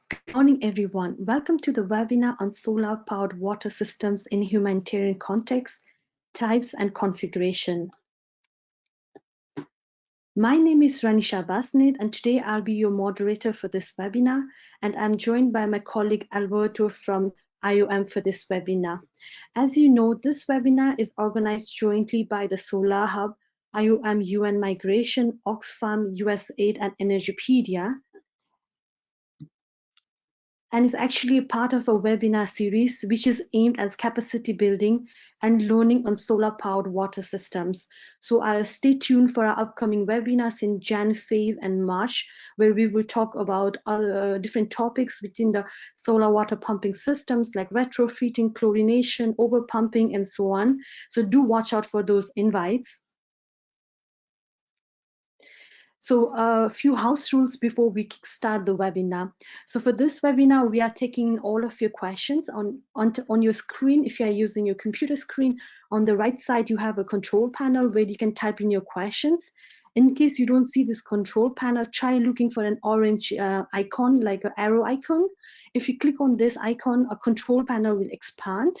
Good morning, everyone. Welcome to the webinar on solar-powered water systems in humanitarian context, types and configuration. My name is Ranisha Basnid, and today I'll be your moderator for this webinar, and I'm joined by my colleague Alberto from IOM for this webinar. As you know, this webinar is organized jointly by the Solar Hub, IOM UN Migration, Oxfam, USAID, and Energypedia, and is actually a part of a webinar series which is aimed at capacity building and learning on solar powered water systems. So stay tuned for our upcoming webinars in Jan, Feb and March, where we will talk about different topics within the solar water pumping systems like retrofitting, chlorination, overpumping and so on. So do watch out for those invites. So a few house rules before we start the webinar. So for this webinar, we are taking all of your questions on your screen. If you are using your computer screen, on the right side, you have a control panel where you can type in your questions. In case you don't see this control panel, try looking for an orange icon, like an arrow icon. If you click on this icon, a control panel will expand.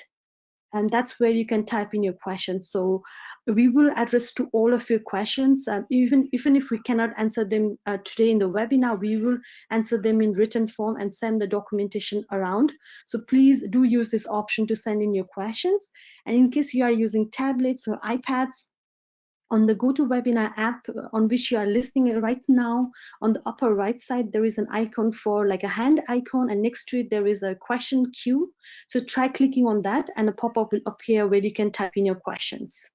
And that's where you can type in your questions. So we will address to all of your questions. Even if we cannot answer them today in the webinar, we will answer them in written form and send the documentation around. So please do use this option to send in your questions. And in case you are using tablets or iPads, on the GoToWebinar app on which you are listening right now, on the upper right side, there is an icon for like a hand icon, and next to it, there is a question queue. So try clicking on that and a pop-up will appear where you can type in your questions.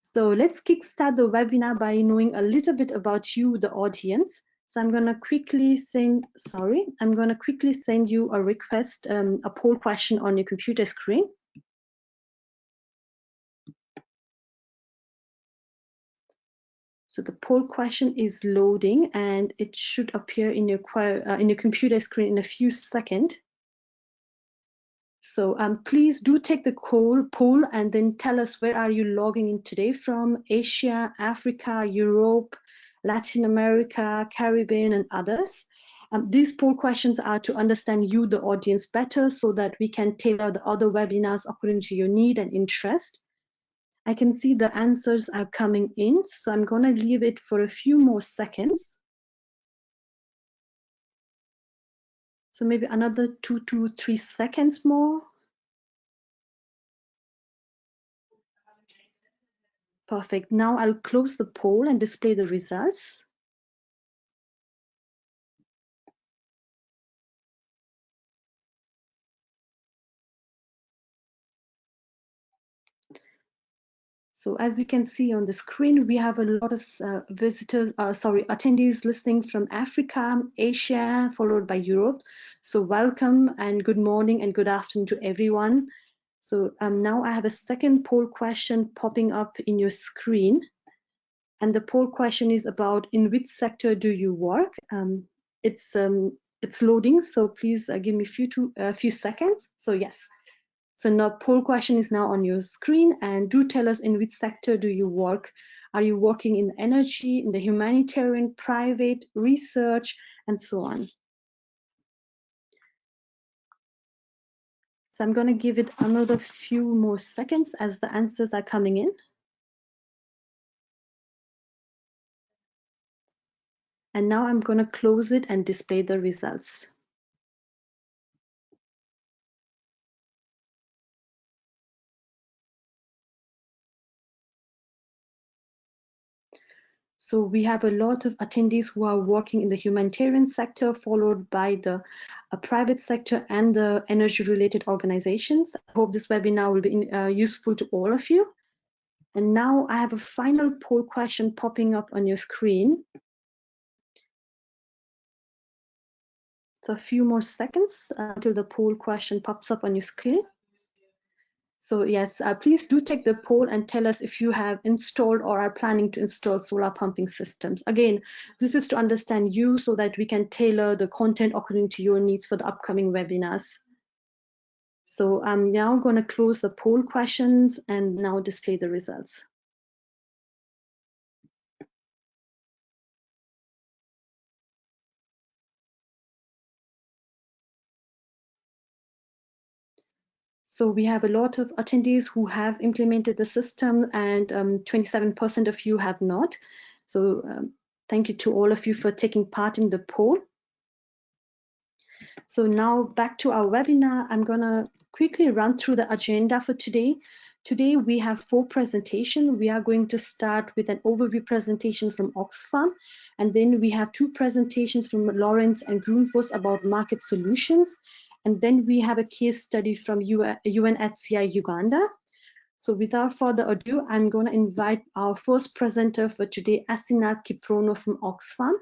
So let's kickstart the webinar by knowing a little bit about you, the audience. So I'm going to quickly send you a request, a poll question on your computer screen. So the poll question is loading and it should appear in your computer screen in a few seconds. So please do take the poll and then tell us where are you logging in today from: Asia, Africa, Europe, Latin America, Caribbean, and others. These poll questions are to understand you, the audience, better so that we can tailor the other webinars according to your need and interest. I can see the answers are coming in, so I'm going to leave it for a few more seconds. So maybe another 2 to 3 seconds more. Perfect. Now I'll close the poll and display the results. So as you can see on the screen, we have a lot of attendees listening from Africa, Asia, followed by Europe. So welcome and good morning and good afternoon to everyone. So now I have a second poll question popping up in your screen. And the poll question is about in which sector do you work? It's loading, so please give me a few seconds. So yes. So now poll question is now on your screen, and do tell us in which sector do you work. Are you working in energy, in the humanitarian, private, research, and so on? So I'm going to give it another few more seconds as the answers are coming in. And now I'm going to close it and display the results. So we have a lot of attendees who are working in the humanitarian sector, followed by the private sector and the energy-related organizations. I hope this webinar will be useful to all of you. And now I have a final poll question popping up on your screen. So a few more seconds until the poll question pops up on your screen. So yes, please do take the poll and tell us if you have installed or are planning to install solar pumping systems. Again, this is to understand you so that we can tailor the content according to your needs for the upcoming webinars. So I'm now going to close the poll questions and now display the results. So we have a lot of attendees who have implemented the system, and 27% of you have not. So thank you to all of you for taking part in the poll. So now back to our webinar. I'm gonna quickly run through the agenda for today. Today we have 4 presentations. We are going to start with an overview presentation from Oxfam, and then we have 2 presentations from Lorentz and Grundfos about market solutions. And then we have a case study from UNHCR Uganda. So without further ado, I'm going to invite our first presenter for today, Asinath Kiprono from Oxfam.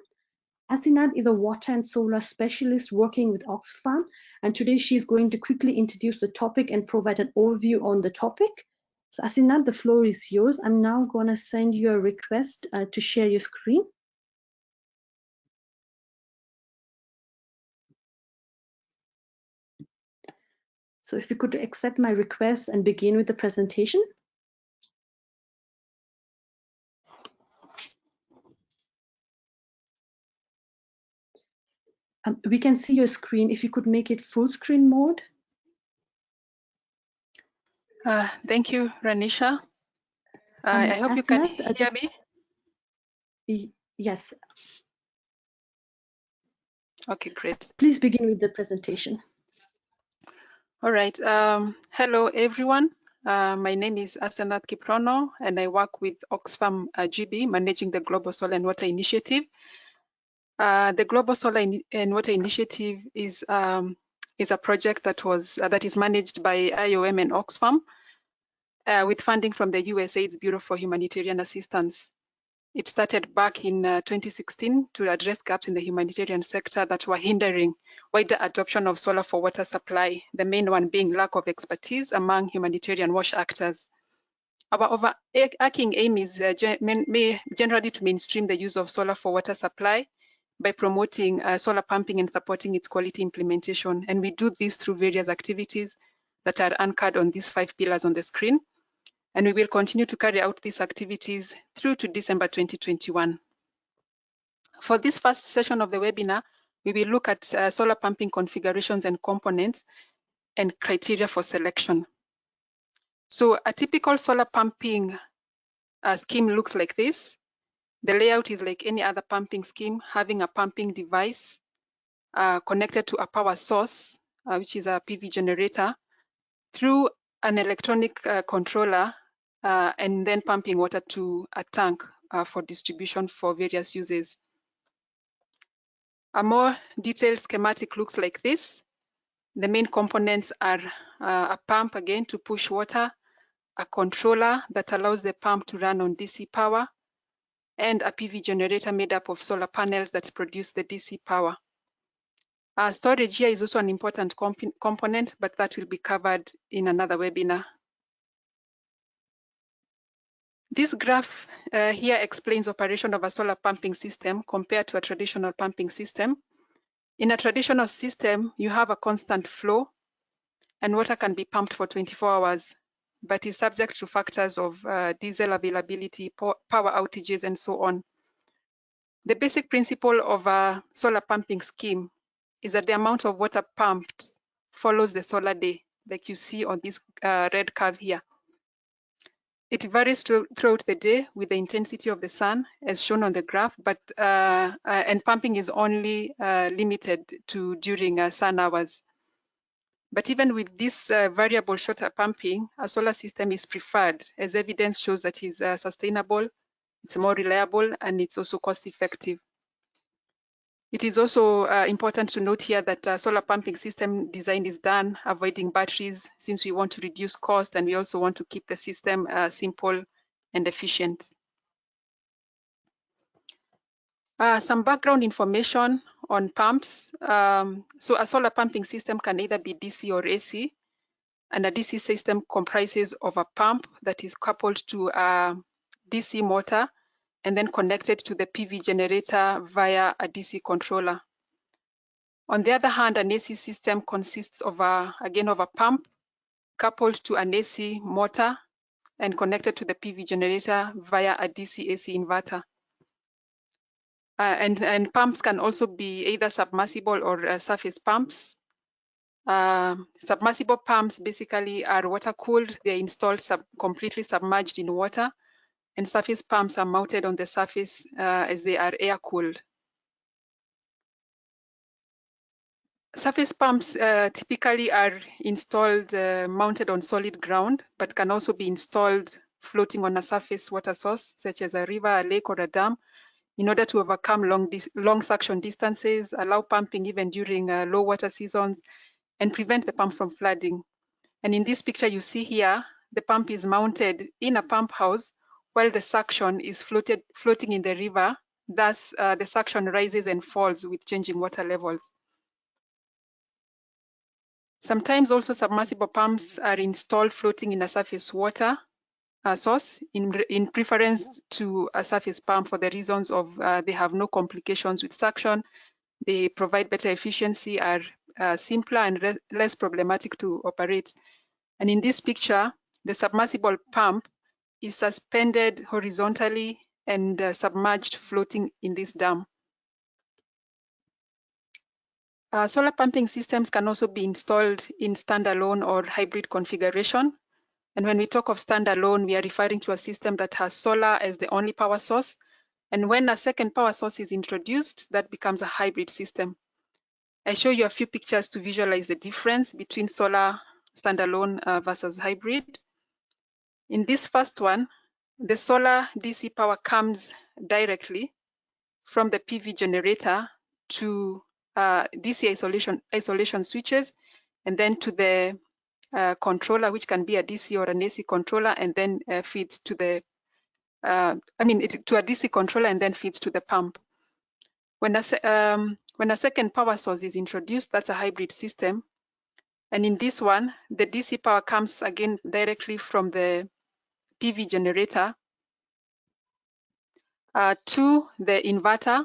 Asinath is a water and solar specialist working with Oxfam, and today she's going to quickly introduce the topic and provide an overview on the topic. So Asinath, the floor is yours. I'm now going to send you a request to share your screen. So if you could accept my request and begin with the presentation. We can see your screen. If you could make it full screen mode. Thank you, Ranisha. I hope you can hear me. Yes. Okay, great. Please begin with the presentation. All right. Hello, everyone. My name is Asinath Kiprono, and I work with Oxfam GB, managing the Global Solar and Water Initiative. The Global Solar and Water Initiative is a project that is managed by IOM and Oxfam with funding from the USAID's Bureau for Humanitarian Assistance. It started back in 2016 to address gaps in the humanitarian sector that were hindering wider adoption of solar for water supply, the main one being lack of expertise among humanitarian WASH actors. Our overarching aim is generally to mainstream the use of solar for water supply by promoting solar pumping and supporting its quality implementation. And we do this through various activities that are anchored on these 5 pillars on the screen. And we will continue to carry out these activities through to December 2021. For this first session of the webinar, we will look at solar pumping configurations and components and criteria for selection. So a typical solar pumping scheme looks like this. The layout is like any other pumping scheme, having a pumping device connected to a power source, which is a PV generator, through an electronic controller, and then pumping water to a tank for distribution for various uses. A more detailed schematic looks like this. The main components are a pump, again, to push water, a controller that allows the pump to run on DC power, and a PV generator made up of solar panels that produce the DC power. Storage here is also an important component, but that will be covered in another webinar. This graph here explains operation of a solar pumping system compared to a traditional pumping system. In a traditional system, you have a constant flow and water can be pumped for 24 hours, but is subject to factors of diesel availability, power outages, and so on. The basic principle of a solar pumping scheme is that the amount of water pumped follows the solar day, like you see on this red curve here. It varies throughout the day with the intensity of the sun, as shown on the graph, but and pumping is only limited to during sun hours. But even with this variable shorter pumping, a solar system is preferred, as evidence shows that it's sustainable, it's more reliable, and it's also cost-effective. It is also important to note here that solar pumping system design is done avoiding batteries, since we want to reduce cost and we also want to keep the system simple and efficient. Some background information on pumps. So a solar pumping system can either be DC or AC, and a DC system comprises of a pump that is coupled to a DC motor and then connected to the PV generator via a DC controller. On the other hand, an AC system consists of again of a pump coupled to an AC motor and connected to the PV generator via a DC-AC inverter. And pumps can also be either submersible or surface pumps. Submersible pumps basically are water cooled. They're installed completely submerged in water, and surface pumps are mounted on the surface as they are air cooled. Surface pumps typically are installed mounted on solid ground, but can also be installed floating on a surface water source, such as a river, a lake, or a dam, in order to overcome long suction distances, allow pumping even during low water seasons, and prevent the pump from flooding. And in this picture you see here, the pump is mounted in a pump house while the suction is floating in the river. Thus, the suction rises and falls with changing water levels. Sometimes also submersible pumps are installed floating in a surface water source in preference to a surface pump for the reasons of they have no complications with suction, they provide better efficiency, are simpler and less problematic to operate. And in this picture, the submersible pump is suspended horizontally and submerged floating in this dam. Solar pumping systems can also be installed in standalone or hybrid configuration. And when we talk of standalone, we are referring to a system that has solar as the only power source. And when a second power source is introduced, that becomes a hybrid system. I show you a few pictures to visualize the difference between solar standalone versus hybrid. In this first one, the solar DC power comes directly from the PV generator to DC isolation switches, and then to the controller, which can be a DC or an AC controller, and then feeds to the to a DC controller and then feeds to the pump. When a second power source is introduced, that's a hybrid system. And in this one, the DC power comes again directly from the PV generator to the inverter,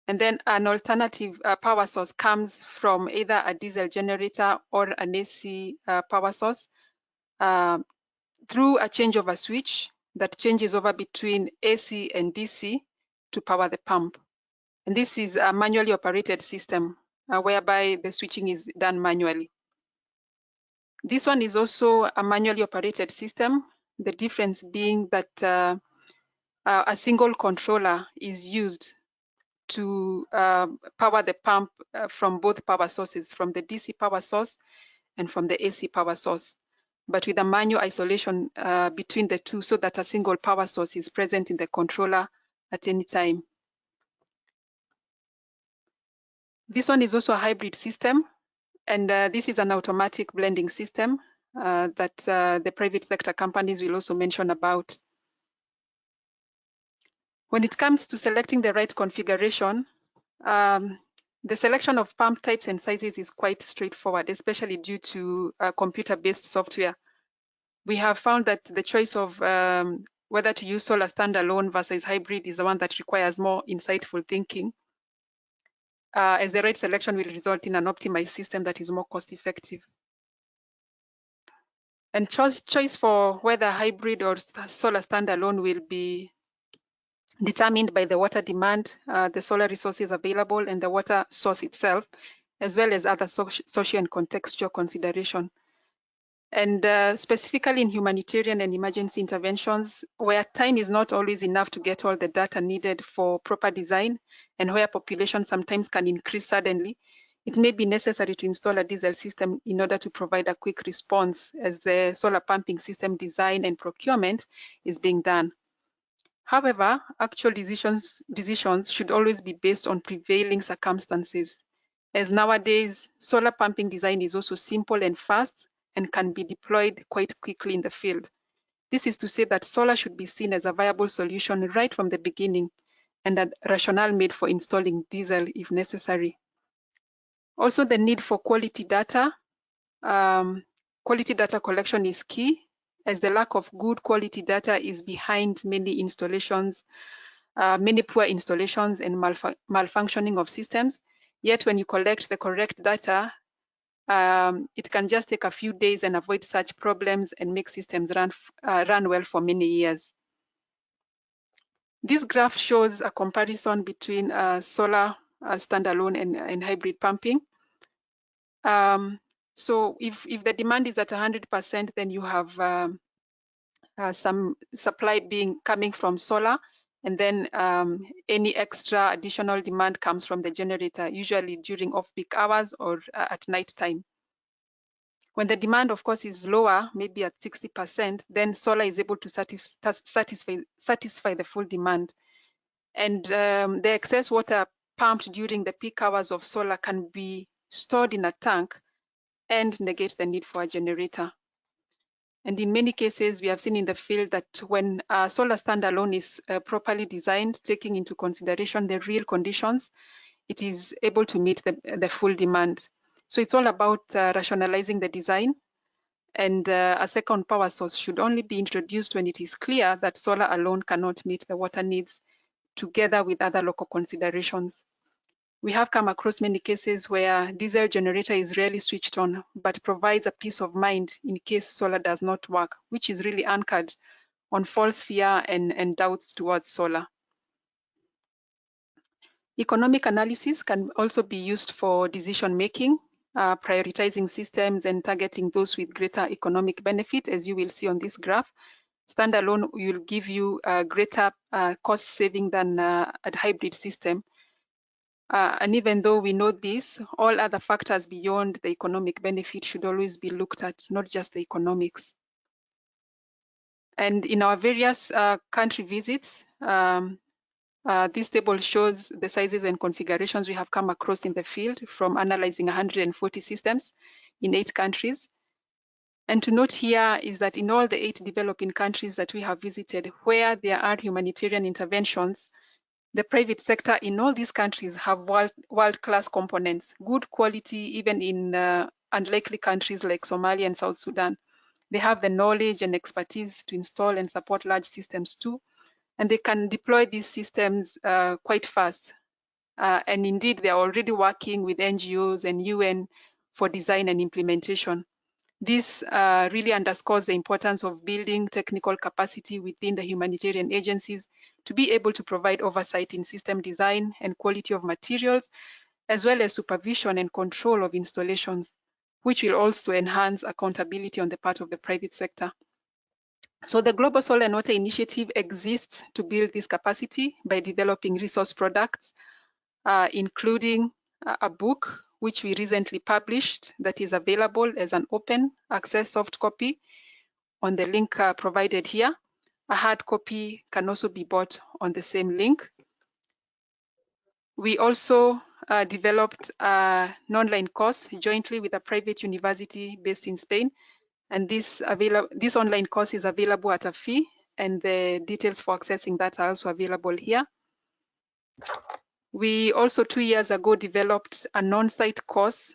and then an alternative power source comes from either a diesel generator or an AC power source through a changeover switch that changes over between AC and DC to power the pump. And this is a manually operated system whereby the switching is done manually. This one is also a manually operated system, the difference being that a single controller is used to power the pump from both power sources, from the DC power source and from the AC power source, but with a manual isolation between the two so that a single power source is present in the controller at any time. This one is also a hybrid system, and this is an automatic blending system that the private sector companies will also mention about. When it comes to selecting the right configuration, the selection of pump types and sizes is quite straightforward, especially due to computer-based software. We have found that the choice of whether to use solar standalone versus hybrid is the one that requires more insightful thinking, as the right selection will result in an optimized system that is more cost-effective. And choice for whether hybrid or solar standalone will be determined by the water demand, the solar resources available, and the water source itself, as well as other social and contextual consideration. And specifically in humanitarian and emergency interventions, where time is not always enough to get all the data needed for proper design, and where population sometimes can increase suddenly, it may be necessary to install a diesel system in order to provide a quick response as the solar pumping system design and procurement is being done. However, actual decisions should always be based on prevailing circumstances, as nowadays solar pumping design is also simple and fast and can be deployed quite quickly in the field. This is to say that solar should be seen as a viable solution right from the beginning, and a rationale made for installing diesel if necessary. Also, the need for quality data. Quality data collection is key, as the lack of good quality data is behind many installations, many poor installations and malfunctioning of systems. Yet when you collect the correct data, it can just take a few days and avoid such problems and make systems run well for many years. This graph shows a comparison between solar standalone and hybrid pumping. So if the demand is at 100%, then you have some supply coming from solar, and then any extra additional demand comes from the generator, usually during off-peak hours or at night time. When the demand, of course, is lower, maybe at 60%, then solar is able to satisfy the full demand. And the excess water pumped during the peak hours of solar can be stored in a tank and negate the need for a generator. And in many cases, we have seen in the field that when solar standalone is properly designed, taking into consideration the real conditions, it is able to meet the full demand. So it's all about rationalizing the design, and a second power source should only be introduced when it is clear that solar alone cannot meet the water needs together with other local considerations. We have come across many cases where diesel generator is rarely switched on, but provides a peace of mind in case solar does not work, which is really anchored on false fear and doubts towards solar. Economic analysis can also be used for decision making, prioritizing systems and targeting those with greater economic benefit, as you will see on this graph. Standalone will give you a greater cost saving than a hybrid system. And even though we know this, all other factors beyond the economic benefit should always be looked at, not just the economics. And in our various country visits, this table shows the sizes and configurations we have come across in the field from analyzing 140 systems in 8 countries. And to note here is that in all the 8 developing countries that we have visited, where there are humanitarian interventions, the private sector in all these countries have world-class components, good quality, even in unlikely countries like Somalia and South Sudan. They have the knowledge and expertise to install and support large systems too, and they can deploy these systems quite fast. And indeed, they are already working with NGOs and UN for design and implementation. This really underscores the importance of building technical capacity within the humanitarian agencies to be able to provide oversight in system design and quality of materials, as well as supervision and control of installations, which will also enhance accountability on the part of the private sector. So the Global Solar and Water Initiative exists to build this capacity by developing resource products, including a book which we recently published that is available as an open access soft copy on the link provided here. A hard copy can also be bought on the same link. We also developed an online course jointly with a private university based in Spain. And this online course is available at a fee, and the details for accessing that are also available here. We also 2 years ago developed an on-site course,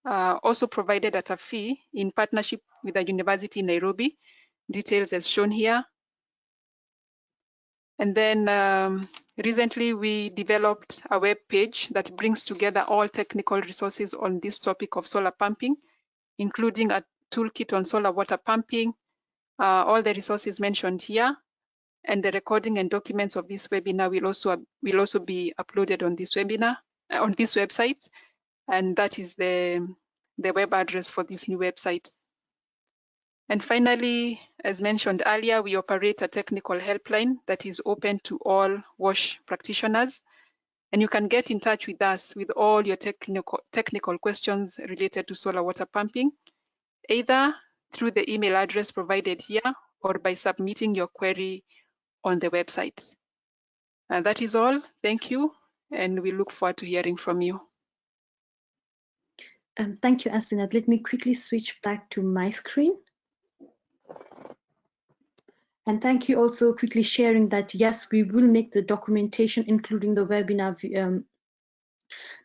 also provided at a fee in partnership with a university in Nairobi. Details as shown here. And then recently we developed a web page that brings together all technical resources on this topic of solar pumping, including a toolkit on solar water pumping, all the resources mentioned here, and the recording and documents of this webinar will also be uploaded on this webinar, on this website, and that is the web address for this new website. And finally, as mentioned earlier, we operate a technical helpline that is open to all WASH practitioners, and you can get in touch with us with all your technical questions related to solar water pumping, either through the email address provided here or by submitting your query on the website. And that is all. Thank you, and we look forward to hearing from you. Thank you, Asinat. Let me quickly switch back to my screen. And thank you also quickly sharing that, yes, we will make the documentation, including the webinar,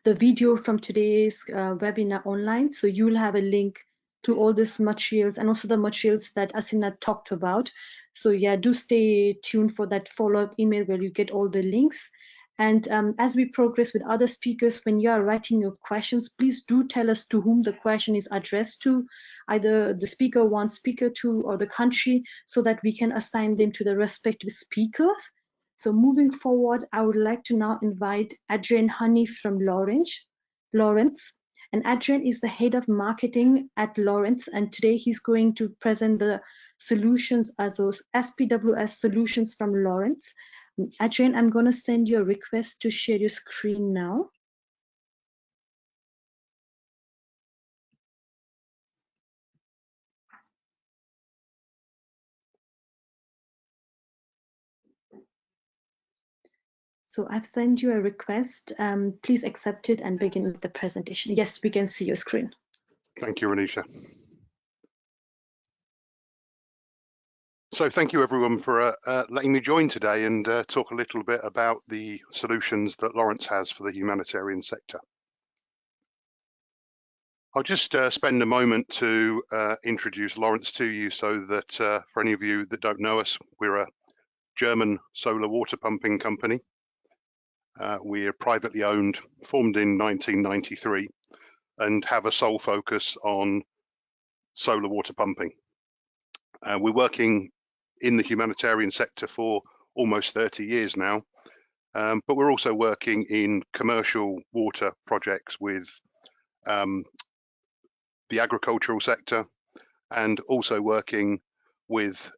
the video from today's webinar online. So you'll have a link to all these materials and also the materials that Asinat talked about. So yeah, do stay tuned for that follow-up email where you get all the links. And as we progress with other speakers, when you are writing your questions, please do tell us to whom the question is addressed to, either the speaker 1, speaker 2, or the country, so that we can assign them to the respective speakers. So moving forward, I would like to now invite Adrian Honey from Lorentz. And Adrian is the head of marketing at Lorentz, and today he's going to present the solutions as those SPWS solutions from Lorentz. Adrian, I'm going to send you a request to share your screen now. So I've sent you a request. Please accept it and begin with the presentation. Yes, we can see your screen. Thank you, Renisha. So thank you everyone for letting me join today and talk a little bit about the solutions that Lorentz has for the humanitarian sector. I'll just spend a moment to introduce Lorentz to you so that for any of you that don't know us, we're a German solar water pumping company. We're privately owned, formed in 1993, and have a sole focus on solar water pumping. We're working in the humanitarian sector for almost 30 years now, but we're also working in commercial water projects with the agricultural sector, and also working with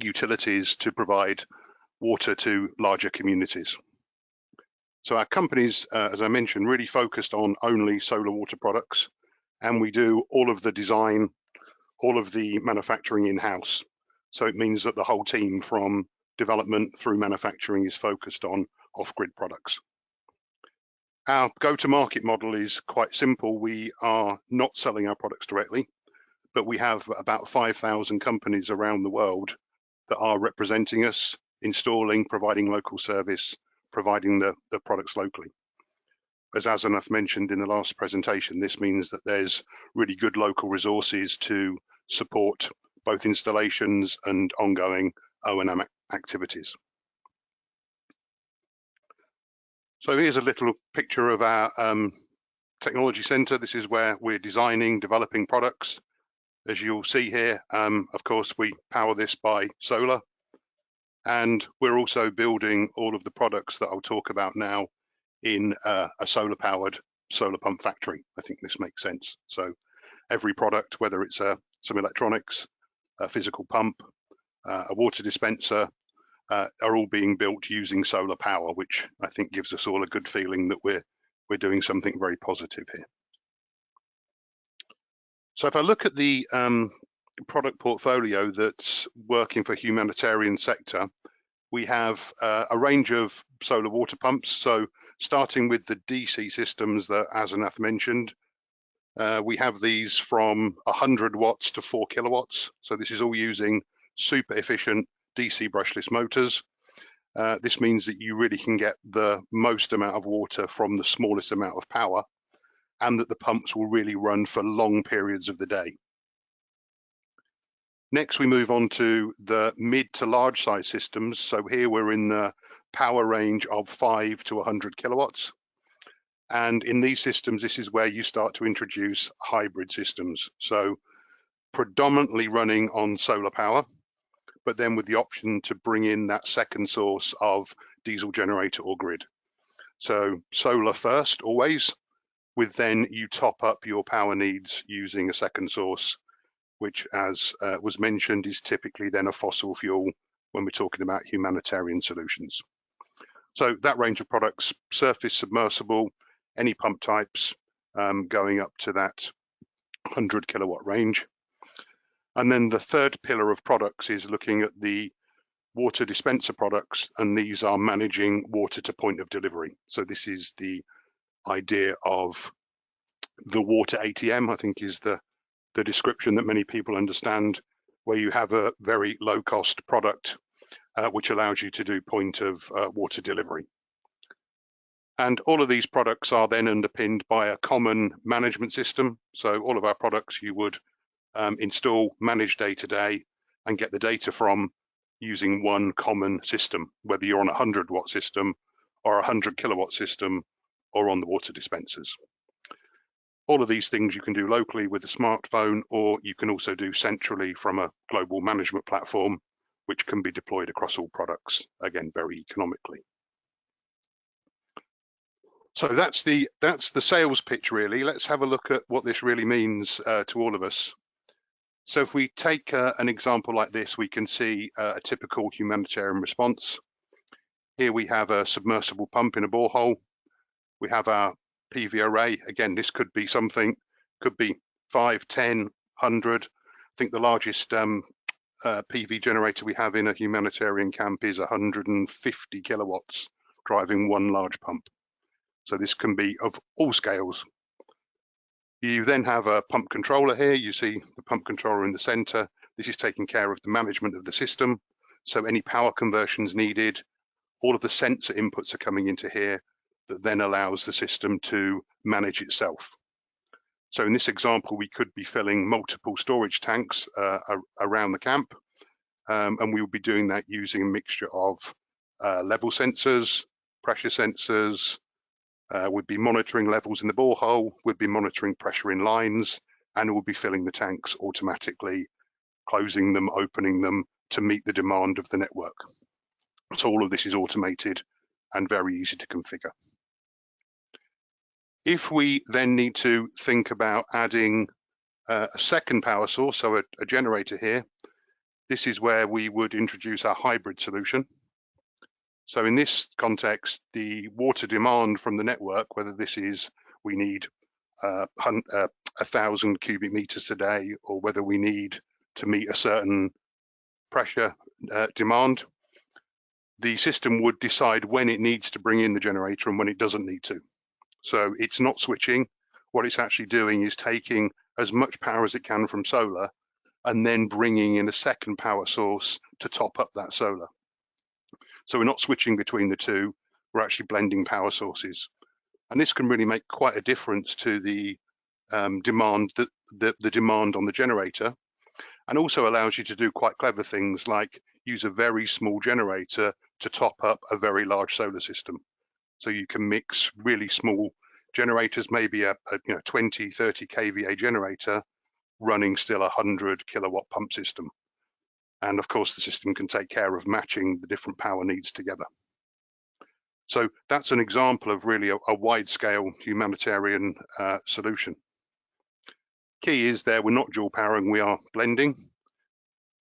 utilities to provide water to larger communities. So our company's, as I mentioned, really focused on only solar water products, and we do all of the design, all of the manufacturing in-house. So it means that the whole team from development through manufacturing is focused on off-grid products. Our go-to-market model is quite simple. We are not selling our products directly, but we have about 5,000 companies around the world that are representing us, installing, providing local service, providing the products locally. As Asanath mentioned in the last presentation, this means that there's really good local resources to support both installations and ongoing O&M activities. So here's a little picture of our technology center. This is where we're designing, developing products. As you'll see here, of course, we power this by solar, and we're also building all of the products that I'll talk about now in a solar-powered solar pump factory. I think this makes sense. So every product, whether it's some electronics, a physical pump, a water dispenser, are all being built using solar power, which I think gives us all a good feeling that we're doing something very positive here. So if I look at the product portfolio that's working for humanitarian sector, we have a range of solar water pumps. So starting with the DC systems that Asanath mentioned, we have these from 100 watts to 4 kilowatts. So this is all using super efficient DC brushless motors. This means that you really can get the most amount of water from the smallest amount of power, and that the pumps will really run for long periods of the day. Next, we move on to the mid to large size systems. So here we're in the power range of 5 to 100 kilowatts. And in these systems, this is where you start to introduce hybrid systems. So predominantly running on solar power, but then with the option to bring in that second source of diesel generator or grid. So solar first, always, with then you top up your power needs using a second source, which, as was mentioned, is typically then a fossil fuel when we're talking about humanitarian solutions. So that range of products, surface, submersible, any pump types, going up to that 100 kilowatt range. And then the third pillar of products is looking at the water dispenser products, and these are managing water to point of delivery. So this is the idea of the Water ATM, I think is the description that many people understand, where you have a very low cost product which allows you to do point of water delivery. And all of these products are then underpinned by a common management system. So all of our products you would install, manage day to day, and get the data from using one common system, whether you're on a 100 watt system or a 100 kilowatt system or on the water dispensers. All of these things you can do locally with a smartphone, or you can also do centrally from a global management platform, which can be deployed across all products, again, very economically. So that's the sales pitch really. Let's have a look at what this really means to all of us. So if we take an example like this, we can see a typical humanitarian response. Here we have a submersible pump in a borehole. We have our PV array. Again, this could be something, could be 5, 10, 100. I think the largest PV generator we have in a humanitarian camp is 150 kilowatts, driving one large pump. So this can be of all scales. You then have a pump controller here. You see the pump controller in the center. This is taking care of the management of the system. So any power conversions needed, all of the sensor inputs are coming into here that then allows the system to manage itself. So in this example, we could be filling multiple storage tanks around the camp. And we will be doing that using a mixture of level sensors, pressure sensors. We'd be monitoring levels in the borehole, we'd be monitoring pressure in lines, and we'll be filling the tanks automatically, closing them, opening them to meet the demand of the network. So all of this is automated and very easy to configure. If we then need to think about adding a second power source, so a generator here, this is where we would introduce our hybrid solution. So in this context, the water demand from the network, whether this is we need 1,000 cubic meters a day, or whether we need to meet a certain pressure demand, the system would decide when it needs to bring in the generator and when it doesn't need to. So it's not switching. What it's actually doing is taking as much power as it can from solar and then bringing in a second power source to top up that solar. So we're not switching between the two, we're actually blending power sources. And this can really make quite a difference to the demand on the generator, and also allows you to do quite clever things like use a very small generator to top up a very large solar system. So you can mix really small generators, maybe a 20, 30 kVA generator running still a 100 kilowatt pump system. And of course, the system can take care of matching the different power needs together. So that's an example of really a wide-scale humanitarian solution. Key is there, we're not dual powering, we are blending.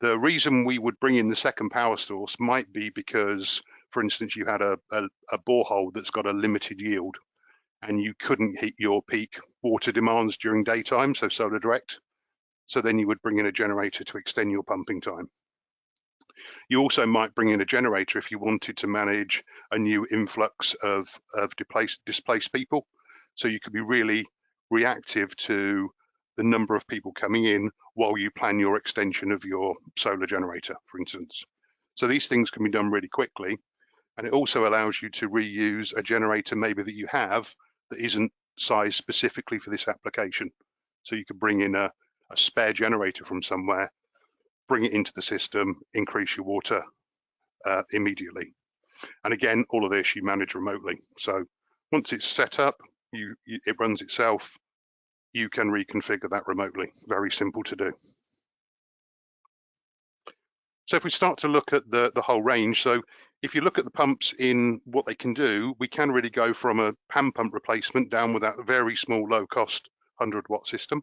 The reason we would bring in the second power source might be because, for instance, you had a borehole that's got a limited yield and you couldn't hit your peak water demands during daytime, so solar direct. So then you would bring in a generator to extend your pumping time. You also might bring in a generator if you wanted to manage a new influx of displaced people. So you could be really reactive to the number of people coming in while you plan your extension of your solar generator, for instance. So these things can be done really quickly. And it also allows you to reuse a generator maybe that you have that isn't sized specifically for this application. So you could bring in a spare generator from somewhere, bring it into the system, increase your water immediately. And again, all of this you manage remotely. So once it's set up, it runs itself. You can reconfigure that remotely. Very simple to do. So if we start to look at the whole range, so if you look at the pumps in what they can do, we can really go from a hand pump replacement down with that very small, low cost 100-watt system,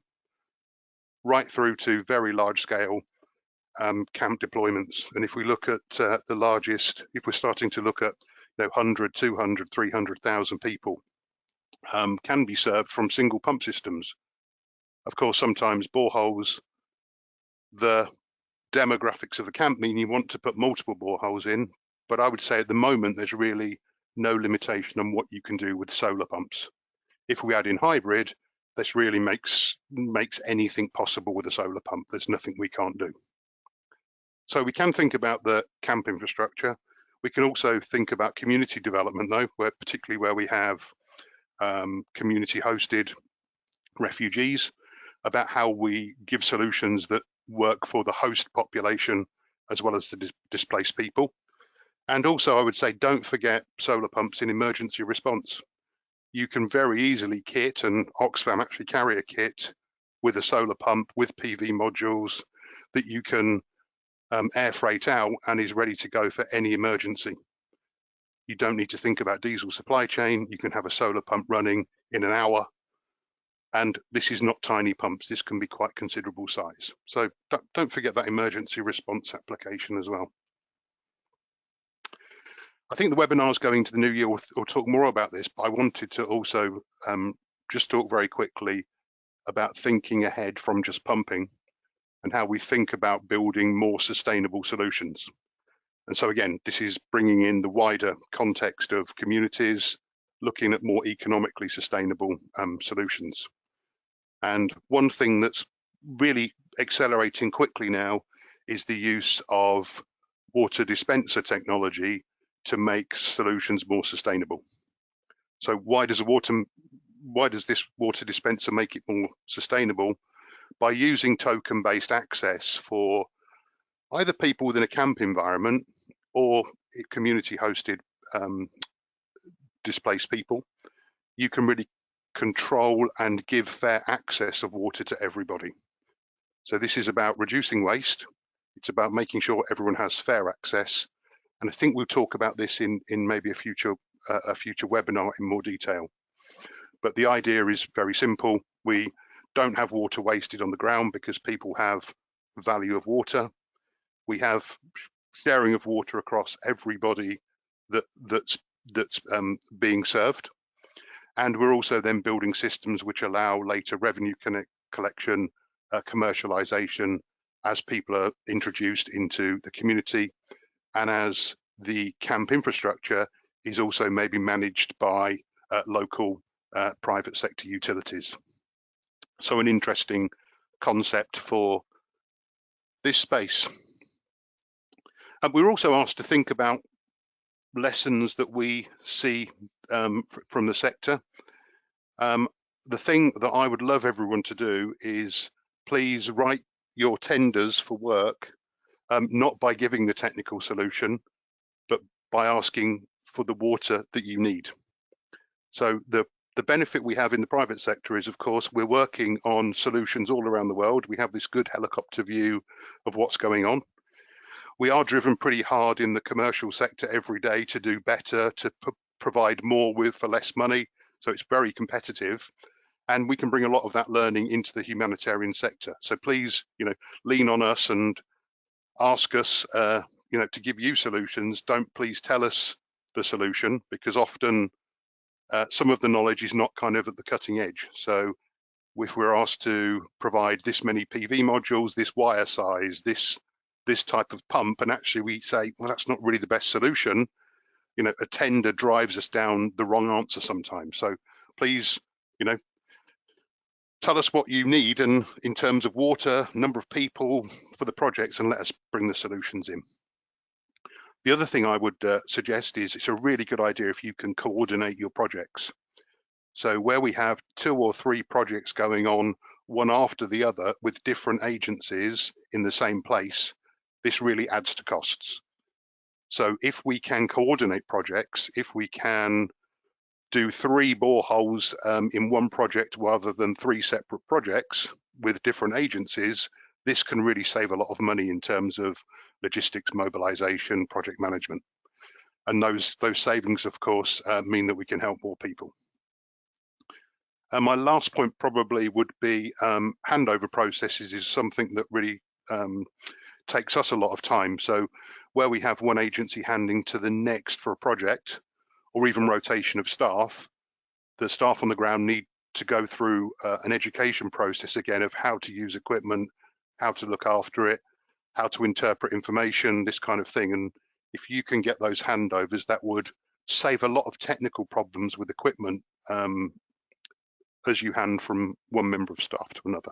right through to very large scale camp deployments. And if we look at the largest, if we're starting to look at 100, 200, 300,000 people can be served from single pump systems. Of course, sometimes boreholes, the demographics of the camp mean you want to put multiple boreholes in, but I would say at the moment there's really no limitation on what you can do with solar pumps. If we add in hybrid, this really makes anything possible with a solar pump. There's nothing we can't do. So we can think about the camp infrastructure. We can also think about community development though, particularly where we have community hosted refugees, about how we give solutions that work for the host population as well as the displaced people. And also I would say, don't forget solar pumps in emergency response. You can very easily kit, and Oxfam actually carry a kit with a solar pump with PV modules that you can air freight out and is ready to go for any emergency. You don't need to think about diesel supply chain. You can have a solar pump running in an hour. And this is not tiny pumps. This can be quite considerable size. So don't forget that emergency response application as well. I think the webinars going to the new year will talk more about this, but I wanted to also just talk very quickly about thinking ahead from just pumping and how we think about building more sustainable solutions. And so again, this is bringing in the wider context of communities, looking at more economically sustainable solutions. And one thing that's really accelerating quickly now is the use of water dispenser technology to make solutions more sustainable. So why does this water dispenser make it more sustainable? By using token-based access for either people within a camp environment or community-hosted displaced people, you can really control and give fair access of water to everybody. So this is about reducing waste. It's about making sure everyone has fair access. And I think we'll talk about this in maybe a future webinar in more detail. But the idea is very simple. We don't have water wasted on the ground because people have value of water. We have sharing of water across everybody that's being served. And we're also then building systems which allow later revenue collection, commercialization as people are introduced into the community, and as the camp infrastructure is also maybe managed by local private sector utilities. So an interesting concept for this space. And we're also asked to think about lessons that we see from the sector. The thing that I would love everyone to do is please write your tenders for work, not by giving the technical solution, but by asking for the water that you need. So the benefit we have in the private sector is, of course, we're working on solutions all around the world. We have this good helicopter view of what's going on. We are driven pretty hard in the commercial sector every day to do better, to provide more for less money. So it's very competitive, and we can bring a lot of that learning into the humanitarian sector. So please, lean on us and ask us, to give you solutions. Don't please tell us the solution, because often some of the knowledge is not kind of at the cutting edge. So if we're asked to provide this many PV modules, this wire size, this type of pump, and actually we say, well, that's not really the best solution, a tender drives us down the wrong answer sometimes. So please, tell us what you need and in terms of water, number of people for the projects, and let us bring the solutions in. The other thing I would suggest is it's a really good idea if you can coordinate your projects. So where we have 2 or 3 projects going on, one after the other with different agencies in the same place, this really adds to costs. So if we can coordinate projects, if we can do 3 boreholes in one project rather than 3 separate projects with different agencies, this can really save a lot of money in terms of logistics, mobilization, project management. And those savings, of course, mean that we can help more people. And my last point probably would be handover processes is something that really takes us a lot of time. So where we have one agency handing to the next for a project, or even rotation of staff, the staff on the ground need to go through an education process again of how to use equipment, how to look after it, how to interpret information, this kind of thing. And if you can get those handovers, that would save a lot of technical problems with equipment as you hand from one member of staff to another.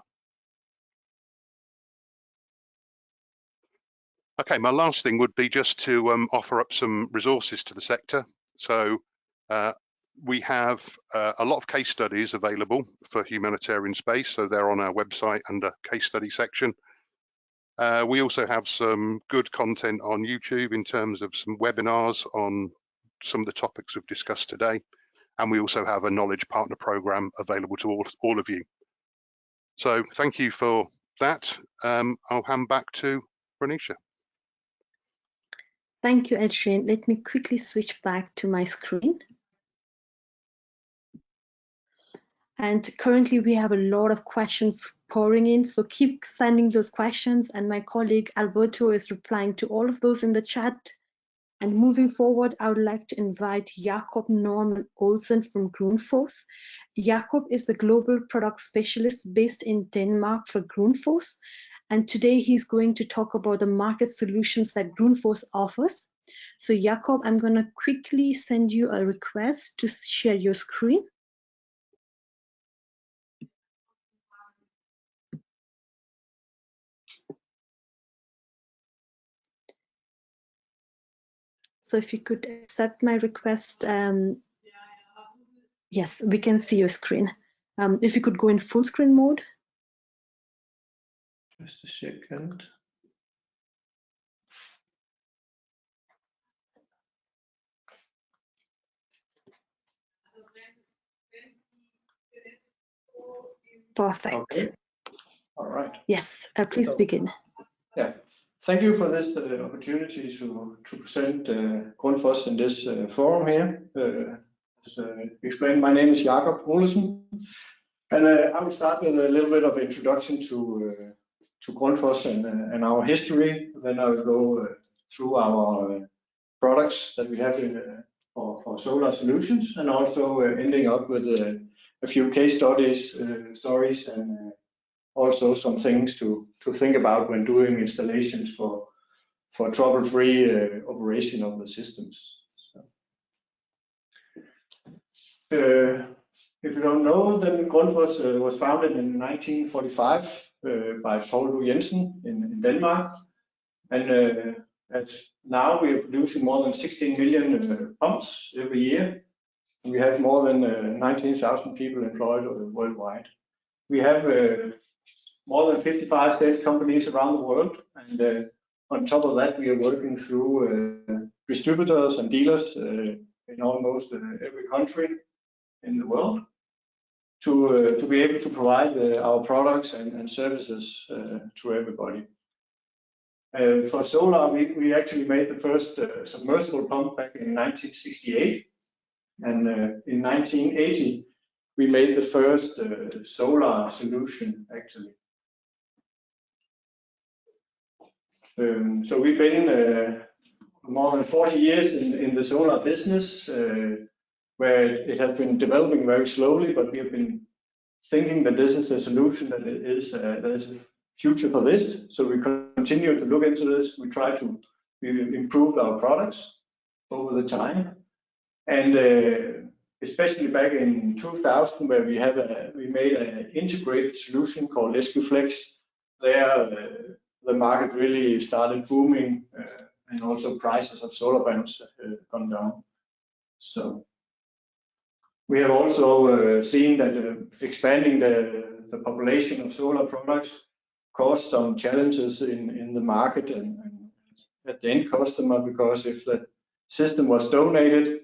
Okay, my last thing would be just to offer up some resources to the sector. So we have a lot of case studies available for humanitarian space, so they're on our website under case study section. We also have some good content on YouTube in terms of some webinars on some of the topics we've discussed today. And we also have a knowledge partner program available to all of you. So thank you for that. I'll hand back to Renisha. Thank you, Adrian. Let me quickly switch back to my screen. And currently we have a lot of questions pouring in, so keep sending those questions, and my colleague Alberto is replying to all of those in the chat. And moving forward, I would like to invite Jakob Norman Olsen from Grundfos. Jakob is the global product specialist based in Denmark for Grundfos. And today he's going to talk about the market solutions that Grundfos offers. So Jakob, I'm going to quickly send you a request to share your screen. So if you could accept my request, yes, we can see your screen. If you could go in full screen mode. Just a second. Perfect. Okay. All right. Yes, please begin. Yeah. Thank you for this opportunity to present Grundfos in this forum here. As explained, my name is Jakob Olsen, and I will start with a little bit of introduction to Grundfos and our history. Then I will go through our products that we have for solar solutions, and also ending up with a few case stories and also some things to think about when doing installations for trouble-free operation of the systems. So, if you don't know, then Grundfos was founded in 1945 by Poul Jensen in Denmark, and now we are producing more than 16 million pumps every year. And we have more than 19,000 people employed worldwide. We have more than 55 sales companies around the world, and on top of that, we are working through distributors and dealers in almost every country in the world to be able to provide our products and services to everybody. For solar, we actually made the first submersible pump back in 1968, and in 1980 we made the first solar solution actually. So we've been more than 40 years in the solar business, where it has been developing very slowly, but we have been thinking that this is a solution that there's a future for this. So we continue to look into this. We try to improve our products over the time, and especially back in 2000, where we made an integrated solution called SPWS. There, the market really started booming, and also prices of solar panels have gone down. So we have also seen that expanding the population of solar products caused some challenges in the market and at the end customer, because if the system was donated,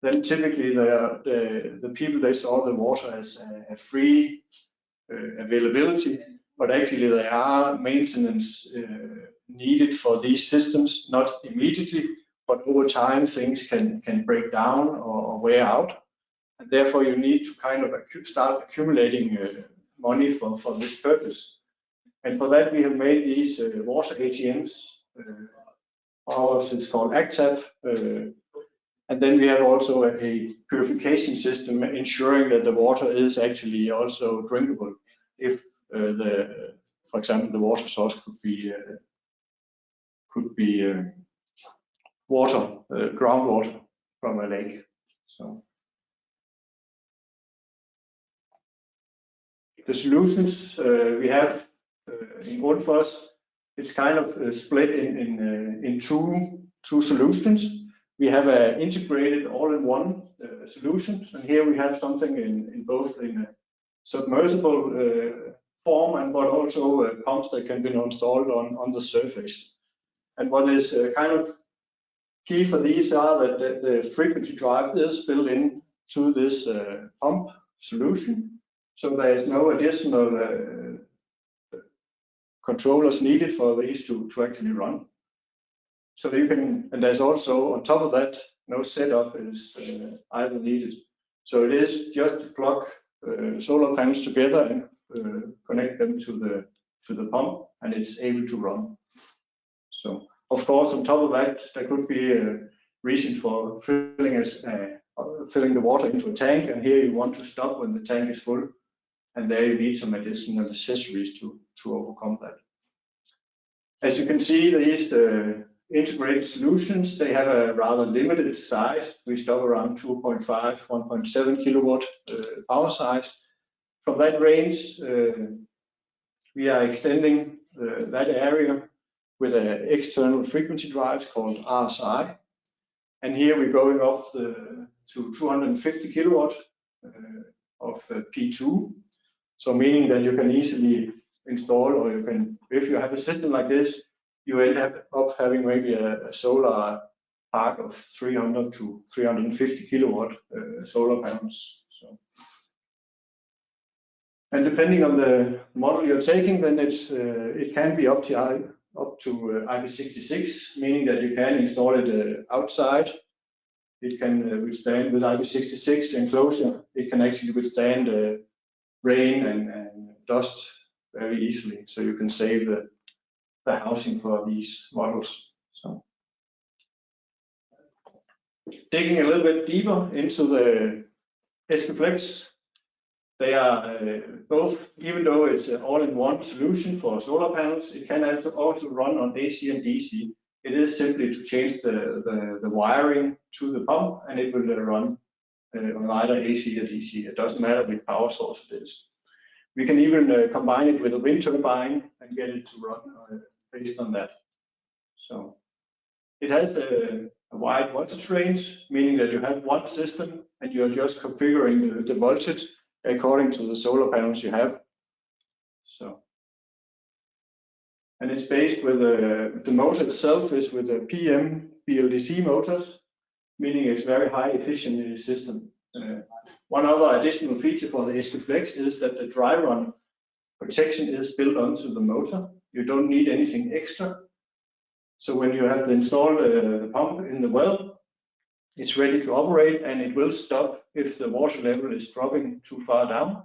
then typically the people, they saw the water as a free availability, but actually there are maintenance needed for these systems, not immediately, but over time things can break down or wear out. And therefore you need to kind of start accumulating money for this purpose. And for that we have made these water ATMs. Ours is called ACTAP. And then we have also a purification system ensuring that the water is actually also drinkable if for example, the water source could be water, groundwater from a lake. So the solutions we have in Grundfos, it's kind of split in two solutions. We have an integrated all-in-one solutions, and here we have something in both in a submersible form, and but also pumps that can be installed on the surface. And what is kind of key for these are that the frequency drive is built in to this pump solution, so there is no additional controllers needed for these to actually run. So you can, and there's also on top of that, no setup is either needed. So it is just to plug solar panels together and connect them to the pump, and it's able to run. So of course, on top of that, there could be a reason for filling the water into a tank, and here you want to stop when the tank is full, and there you need some additional accessories to overcome that. As you can see, these integrated solutions, they have a rather limited size. We stop around 2.5, 1.7 kilowatt power size. From that range, we are extending that area with an external frequency drives called RSI. And here we're going up to 250 kilowatt of P2. So meaning that you can easily install, or you can, if you have a system like this, you end up having maybe a solar park of 300 to 350 kilowatt solar panels. So, and depending on the model you're taking, then it can be up to IP66, meaning that you can install it outside. It can withstand with IP66 enclosure. It can actually withstand rain and dust very easily. So you can save the housing for these models. So digging a little bit deeper into the SPWS, they are both, even though it's an all-in-one solution for solar panels, it can also run on AC and DC. It is simply to change the wiring to the pump, and it will run on either AC or DC. It doesn't matter which power source it is. We can even combine it with a wind turbine and get it to run based on that. So it has a wide voltage range, meaning that you have one system and you're just configuring the voltage according to the solar panels you have. So, and it's based with the motor itself is with a PM BLDC motors, meaning it's very high efficient system. One other additional feature for the SPWS is that the dry run protection is built onto the motor. You don't need anything extra. So when you have installed the pump in the well, it's ready to operate, and it will stop if the water level is dropping too far down.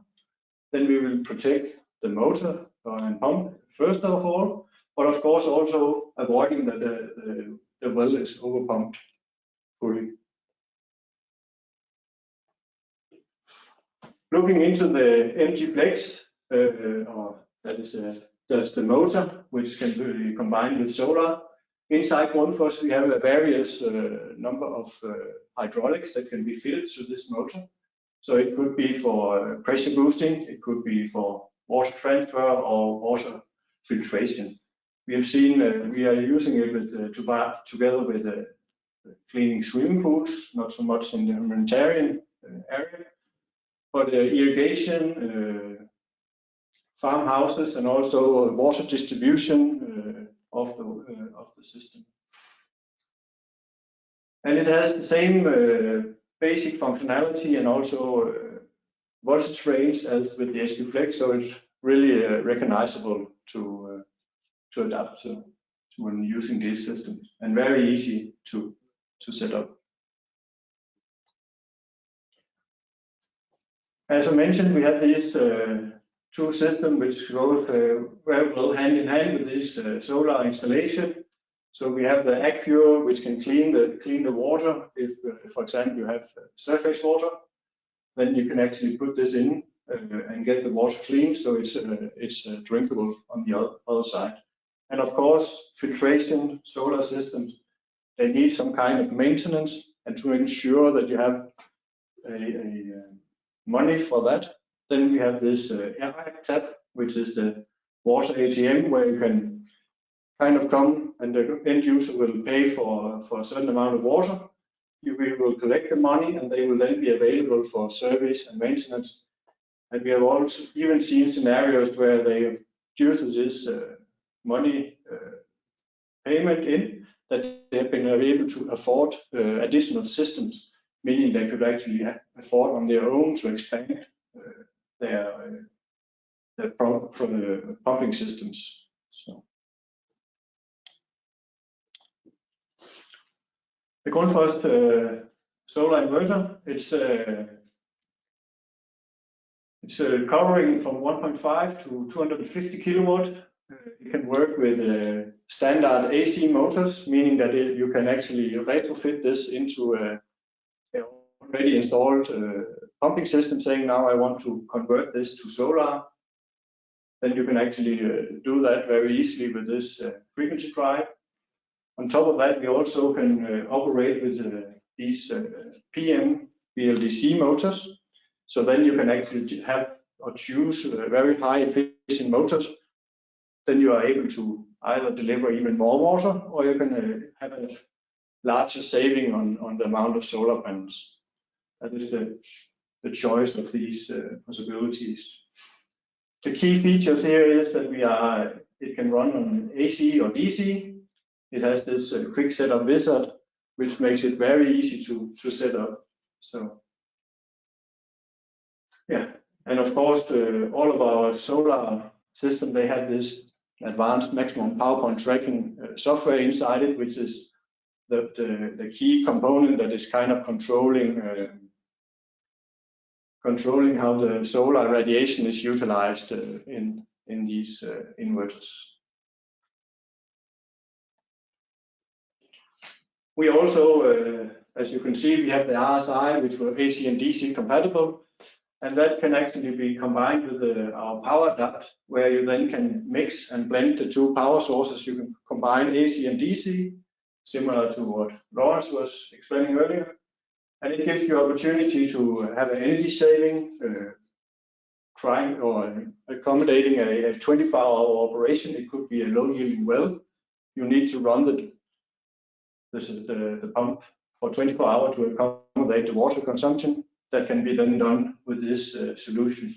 Then we will protect the motor and pump first of all, but of course also avoiding that the well is overpumped fully. Looking into the MGplex, that's the motor, which can be combined with solar. Inside Grundfos, we have a various number of hydraulics that can be fitted to this motor. So it could be for pressure boosting, it could be for water transfer or water filtration. We have seen we are using it together with cleaning swimming pools, not so much in the humanitarian area, but irrigation, farmhouses, and also water distribution of the system. And it has the same basic functionality and also voltage range as with the SPWS, so it's really recognizable to adapt to when using these systems, and very easy to set up. As I mentioned, we have these two systems which goes very well hand in hand with this solar installation. So we have the Accure, which can clean the water. If, for example, you have surface water, then you can actually put this in and get the water clean, so it's drinkable on the other side. And of course, filtration solar systems, they need some kind of maintenance, and to ensure that you have money for that, then we have this air tap, which is the Water ATM, where you can kind of come and the end user will pay for a certain amount of water. We will collect the money, and they will then be available for service and maintenance. And we have also even seen scenarios where they, due to this money payment in, that they have been able to afford additional systems, meaning they could actually afford on their own to expand their pumping systems. So. The Grundfos solar inverter, it's covering from 1.5 to 250 kilowatt. It can work with standard AC motors, meaning that you can actually retrofit this into a already installed pumping system, saying now I want to convert this to solar. Then you can actually do that very easily with this frequency drive. On top of that, we also can operate with these PM BLDC motors. So then you can actually have or choose very high efficient motors. Then you are able to either deliver even more water, or you can have a larger saving on the amount of solar panels. That is the choice of these possibilities. The key features here is that it can run on AC or DC. It has this quick setup wizard, which makes it very easy to set up. So yeah, and of course all of our solar system, they have this advanced maximum power point tracking software inside it, which is the key component that is kind of controlling how the solar radiation is utilized in these inverters. We also, as you can see, we have the RSI, which were AC and DC compatible, and that can actually be combined with our power adapt, where you then can mix and blend the two power sources. You can combine AC and DC, similar to what Lorentz was explaining earlier. And it gives you opportunity to have an energy saving, trying or accommodating a 24-hour operation. It could be a low yielding well. You need to run the pump for 24 hours to accommodate the water consumption. That can be then done with this solution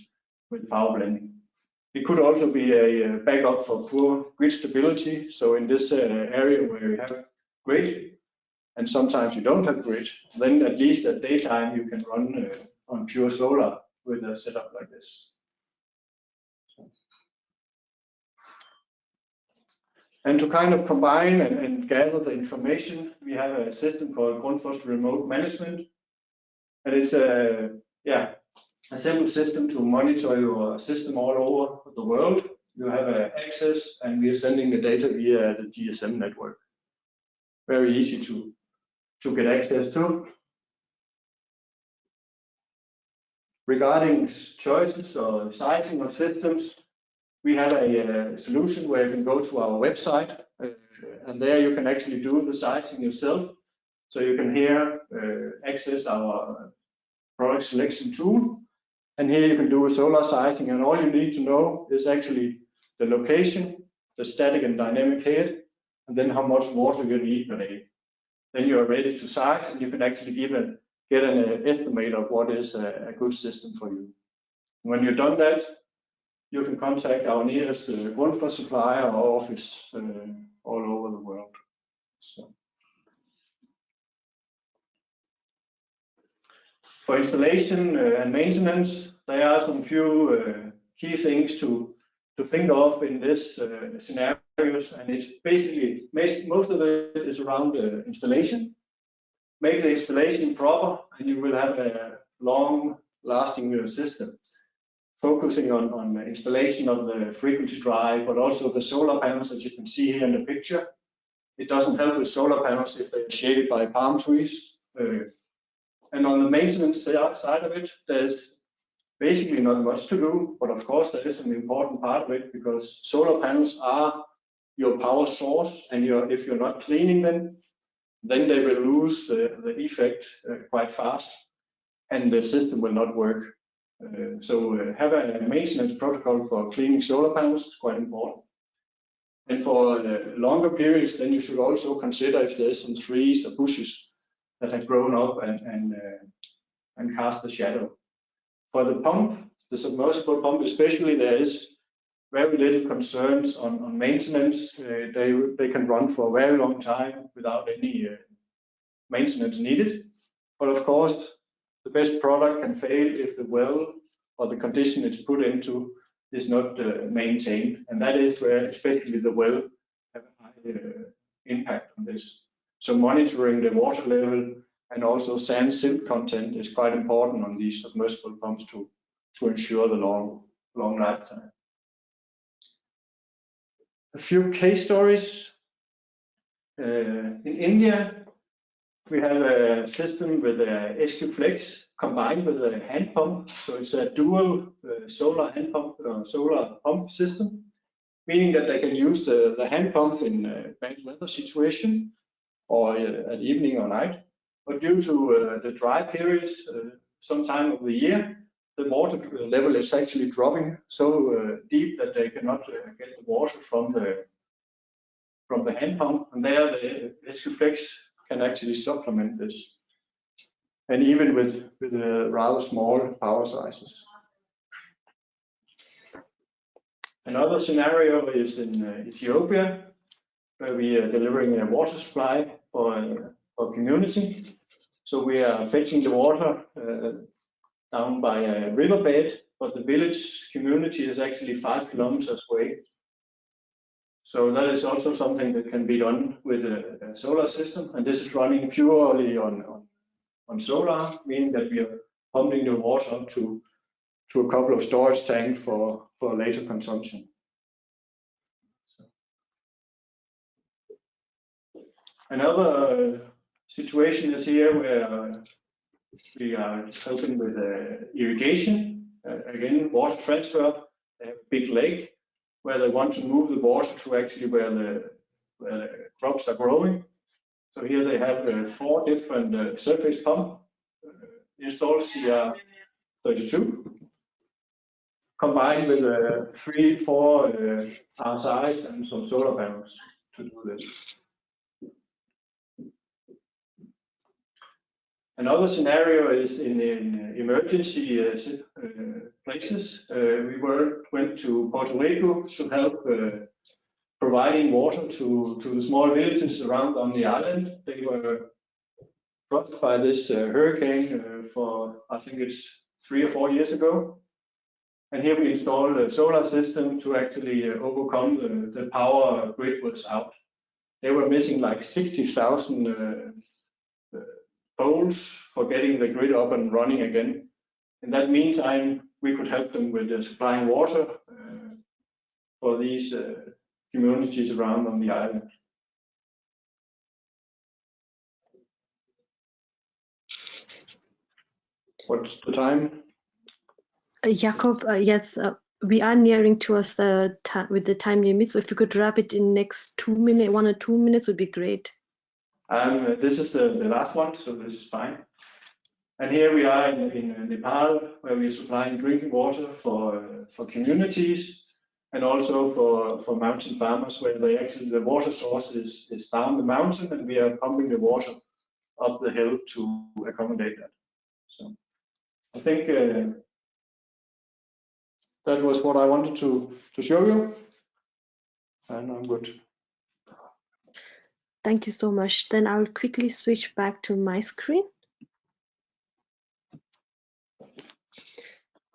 with power blending. It could also be a backup for poor grid stability. So in this area where you have grid, and sometimes you don't have grid, then at least at daytime you can run on pure solar with a setup like this. And to kind of combine and gather the information, we have a system called Grundfos Remote Management. And it's a simple system to monitor your system all over the world. You have access, and we are sending the data via the GSM network. Very easy to get access to. Regarding choices or sizing of systems, we have a solution where you can go to our website, and there you can actually do the sizing yourself. So you can here access our product selection tool, and here you can do a solar sizing, and all you need to know is actually the location, the static and dynamic head, and then how much water you need per day. Then you are ready to size, and you can actually get an estimate of what is a good system for you. When you've done that, you can contact our nearest Grundfos supplier or office all over the world. So. For installation and maintenance, there are some few key things to think of in this scenarios, and it's basically most of it is around installation. Make the installation proper, and you will have a long-lasting system. Focusing on the installation of the frequency drive, but also the solar panels, as you can see here in the picture. It doesn't help with solar panels if they're shaded by palm trees. And on the maintenance side of it, there's basically not much to do, but of course there is an important part of it, because solar panels are your power source, and if you're not cleaning them, then they will lose the effect quite fast, and the system will not work. So have a maintenance protocol for cleaning solar panels is quite important. And for longer periods, then you should also consider if there's some trees or bushes that have grown up and cast a shadow. For the pump, the submersible pump especially, there is very little concerns on maintenance. They can run for a very long time without any maintenance needed. But of course, the best product can fail if the well or the condition it's put into is not maintained, and that is where especially the well have a high impact on this. So monitoring the water level and also sand silt content is quite important on these submersible pumps to ensure the long lifetime. A few case stories. In India, we have a system with a MGplex combined with a hand pump. So it's a dual solar hand pump, solar pump system, meaning that they can use the hand pump in a bad weather situation or at evening or night. But due to the dry periods, some time of the year, the water level is actually dropping so deep that they cannot get the water from the hand pump, and there the MGplex can actually supplement this, and even with rather small power sizes. Another scenario is in Ethiopia, where we are delivering a water supply for community. So we are fetching the water down by a riverbed, but the village community is actually 5 kilometers away. So that is also something that can be done with a solar system, and this is running purely on solar, meaning that we are pumping the water up to a couple of storage tanks for later consumption. Another situation is here where we are helping with irrigation. Again, water transfer. They have a big lake where they want to move the water to actually where the crops are growing. So here they have 4 different surface pumps installed CR32, combined with 3-4 RSIs and some solar panels to do this. Another scenario is in emergency places. We went to Portugal to help providing water to the small villages around on the island. They were struck by this hurricane for, I think it's 3 or 4 years ago. And here we installed a solar system to actually overcome the power grid was out. They were missing like 60,000 poles for getting the grid up and running again. In that meantime, we could help them with supplying water for these communities around on the island. What's the time? Jakob, yes, we are nearing towards the with the time limit. So if you could wrap it in next 2 minutes, 1 or 2 minutes would be great. This is the last one, so this is fine. And here we are in Nepal, where we are supplying drinking water for communities and also for mountain farmers, where they actually the water source is down the mountain, and we are pumping the water up the hill to accommodate that. So I think that was what I wanted to show you, and I'm good. Thank you so much. Then I'll quickly switch back to my screen.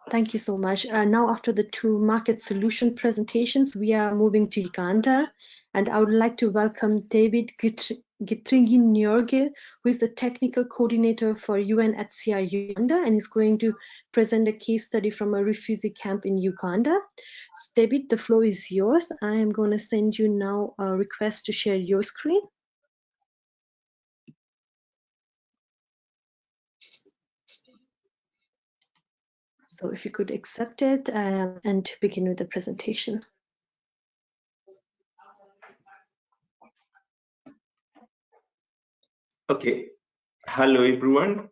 Thank you so much. Now, after the 2 market solution presentations, we are moving to Uganda, and I would like to welcome David Gitringi-Nyorge, who is the technical coordinator for UNHCR Uganda, and is going to present a case study from a refugee camp in Uganda. So, David, the floor is yours. I am going to send you now a request to share your screen. So if you could accept it and begin with the presentation. Okay. Hello, everyone.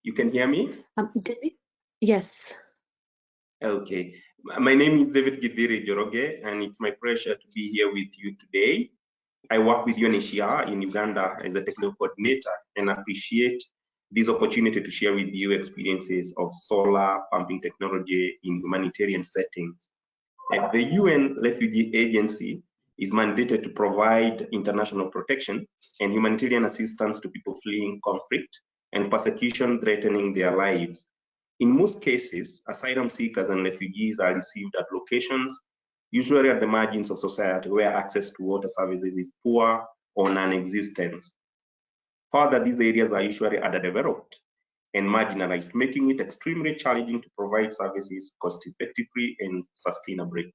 You can hear me? David? Yes. Okay. My name is David Gitringi-Nyorge, and it's my pleasure to be here with you today. I work with UNHCR in Uganda as a technical coordinator and appreciate this opportunity to share with you experiences of solar pumping technology in humanitarian settings. The UN Refugee Agency is mandated to provide international protection and humanitarian assistance to people fleeing conflict and persecution threatening their lives. In most cases, asylum seekers and refugees are received at locations, usually at the margins of society, where access to water services is poor or non-existent. Further, these areas are usually underdeveloped and marginalized, making it extremely challenging to provide services cost-effectively and sustainably.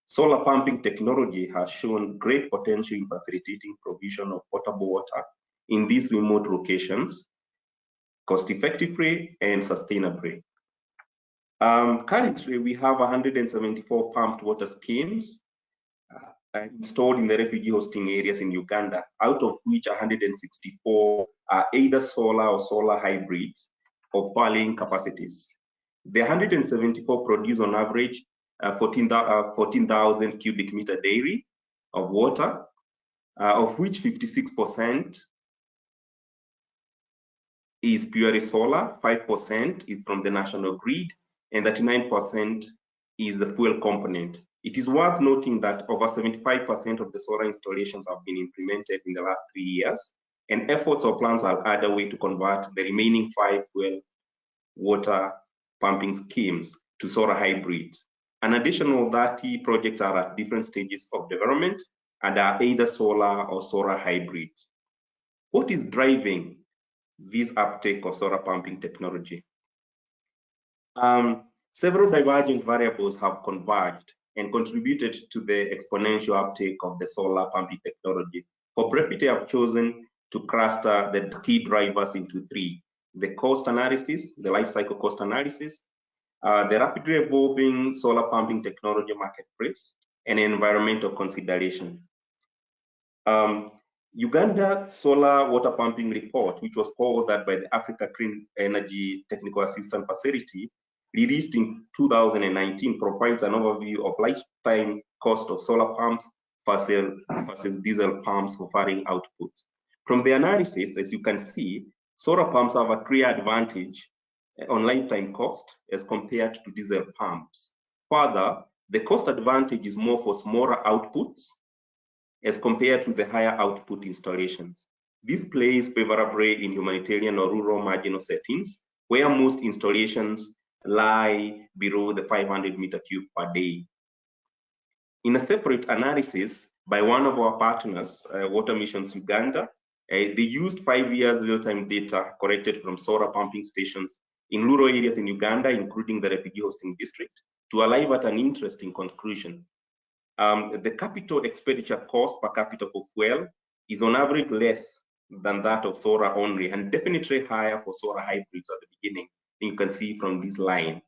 Solar pumping technology has shown great potential in facilitating provision of potable water in these remote locations, cost-effectively and sustainably. Currently, we have 174 pumped water schemes installed in the refugee hosting areas in Uganda, out of which 164 are either solar or solar hybrids of varying capacities. The 174 produce on average 14,000 cubic meter daily of water, of which 56% is purely solar, 5% is from the national grid, and 39% is the fuel component. It is worth noting that over 75% of the solar installations have been implemented in the last 3 years, and efforts or plans are underway to convert the remaining 5 well water pumping schemes to solar hybrids. An additional 30 projects are at different stages of development and are either solar or solar hybrids. What is driving this uptake of solar pumping technology? Several diverging variables have converged and contributed to the exponential uptake of the solar pumping technology. For brevity, I've chosen to cluster the key drivers into 3: the cost analysis, the life cycle cost analysis, the rapidly evolving solar pumping technology marketplace, and environmental consideration. Uganda Solar Water Pumping Report, which was co-authored by the Africa Clean Energy Technical Assistance Facility, released in 2019, provides an overview of lifetime cost of solar pumps versus diesel pumps for varying outputs. From the analysis, as you can see, solar pumps have a clear advantage on lifetime cost as compared to diesel pumps. Further, the cost advantage is more for smaller outputs as compared to the higher output installations. This plays favorably in humanitarian or rural marginal settings, where most installations lie below the 500 meter cube per day. In a separate analysis by one of our partners, Water Missions Uganda, they used 5 years real-time data collected from solar pumping stations in rural areas in Uganda, including the refugee hosting district, to arrive at an interesting conclusion. The capital expenditure cost per capita for fuel is on average less than that of solar only, and definitely higher for solar hybrids at the beginning. You can see from this line.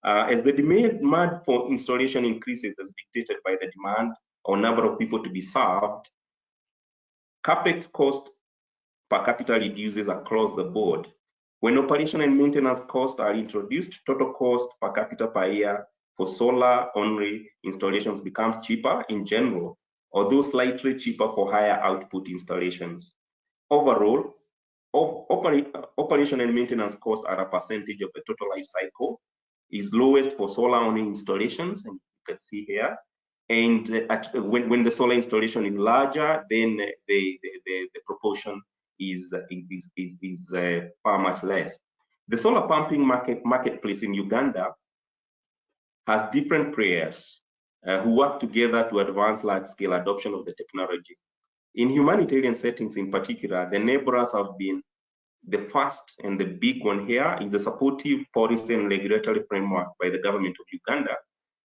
As the demand for installation increases as dictated by the demand or number of people to be served, capex cost per capita reduces across the board. When operation and maintenance costs are introduced, total cost per capita per year for solar only installations becomes cheaper in general, although slightly cheaper for higher output installations. Overall, operation and maintenance costs are a percentage of the total life cycle, is lowest for solar only installations, and you can see here. And when the solar installation is larger, then the proportion is far much less. The solar pumping marketplace in Uganda has different players who work together to advance large-scale adoption of the technology. In humanitarian settings in particular, the enablers have been the first and the big one here is the supportive policy and regulatory framework by the government of Uganda,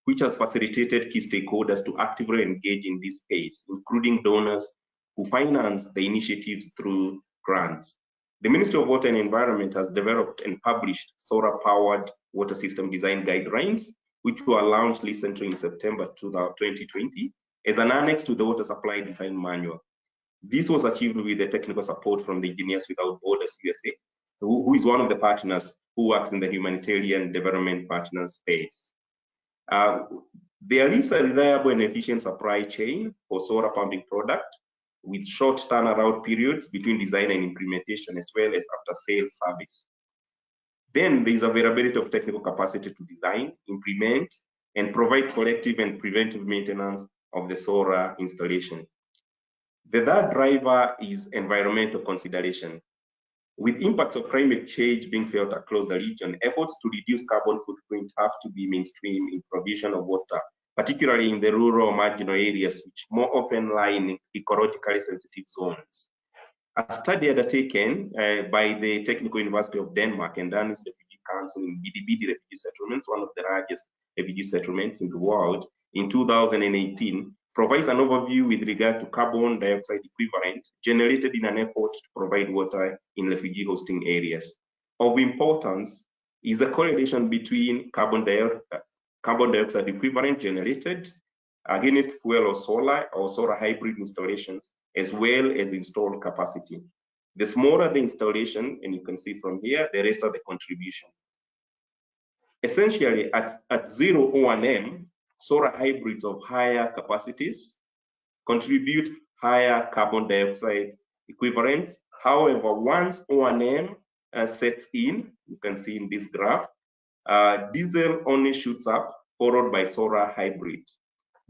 which has facilitated key stakeholders to actively engage in this space, including donors who finance the initiatives through grants. The Ministry of Water and Environment has developed and published solar-powered water system design guidelines, which were launched recently in September 2020 as an annex to the water supply design manual. This was achieved with the technical support from the Engineers Without Borders USA, who is one of the partners who works in the humanitarian development partner space. There is a reliable and efficient supply chain for solar pumping product with short turnaround periods between design and implementation, as well as after-sales service. Then there is availability of technical capacity to design, implement, and provide corrective and preventive maintenance of the solar installation. The third driver is environmental consideration. With impacts of climate change being felt across the region, efforts to reduce carbon footprint have to be mainstream in provision of water, particularly in the rural marginal areas, which more often lie in ecologically sensitive zones. A study undertaken by the Technical University of Denmark and Danish Refugee Council in Bidi refugee settlements, one of the largest refugee settlements in the world, in 2018, provides an overview with regard to carbon dioxide equivalent generated in an effort to provide water in refugee hosting areas. Of importance is the correlation between carbon dioxide equivalent generated against fuel or solar hybrid installations, as well as installed capacity. The smaller the installation, and you can see from here, the rest of the contribution. Essentially, at 0 O&M, solar hybrids of higher capacities contribute higher carbon dioxide equivalents. However, once O&M sets in, you can see in this graph, diesel only shoots up, followed by solar hybrids.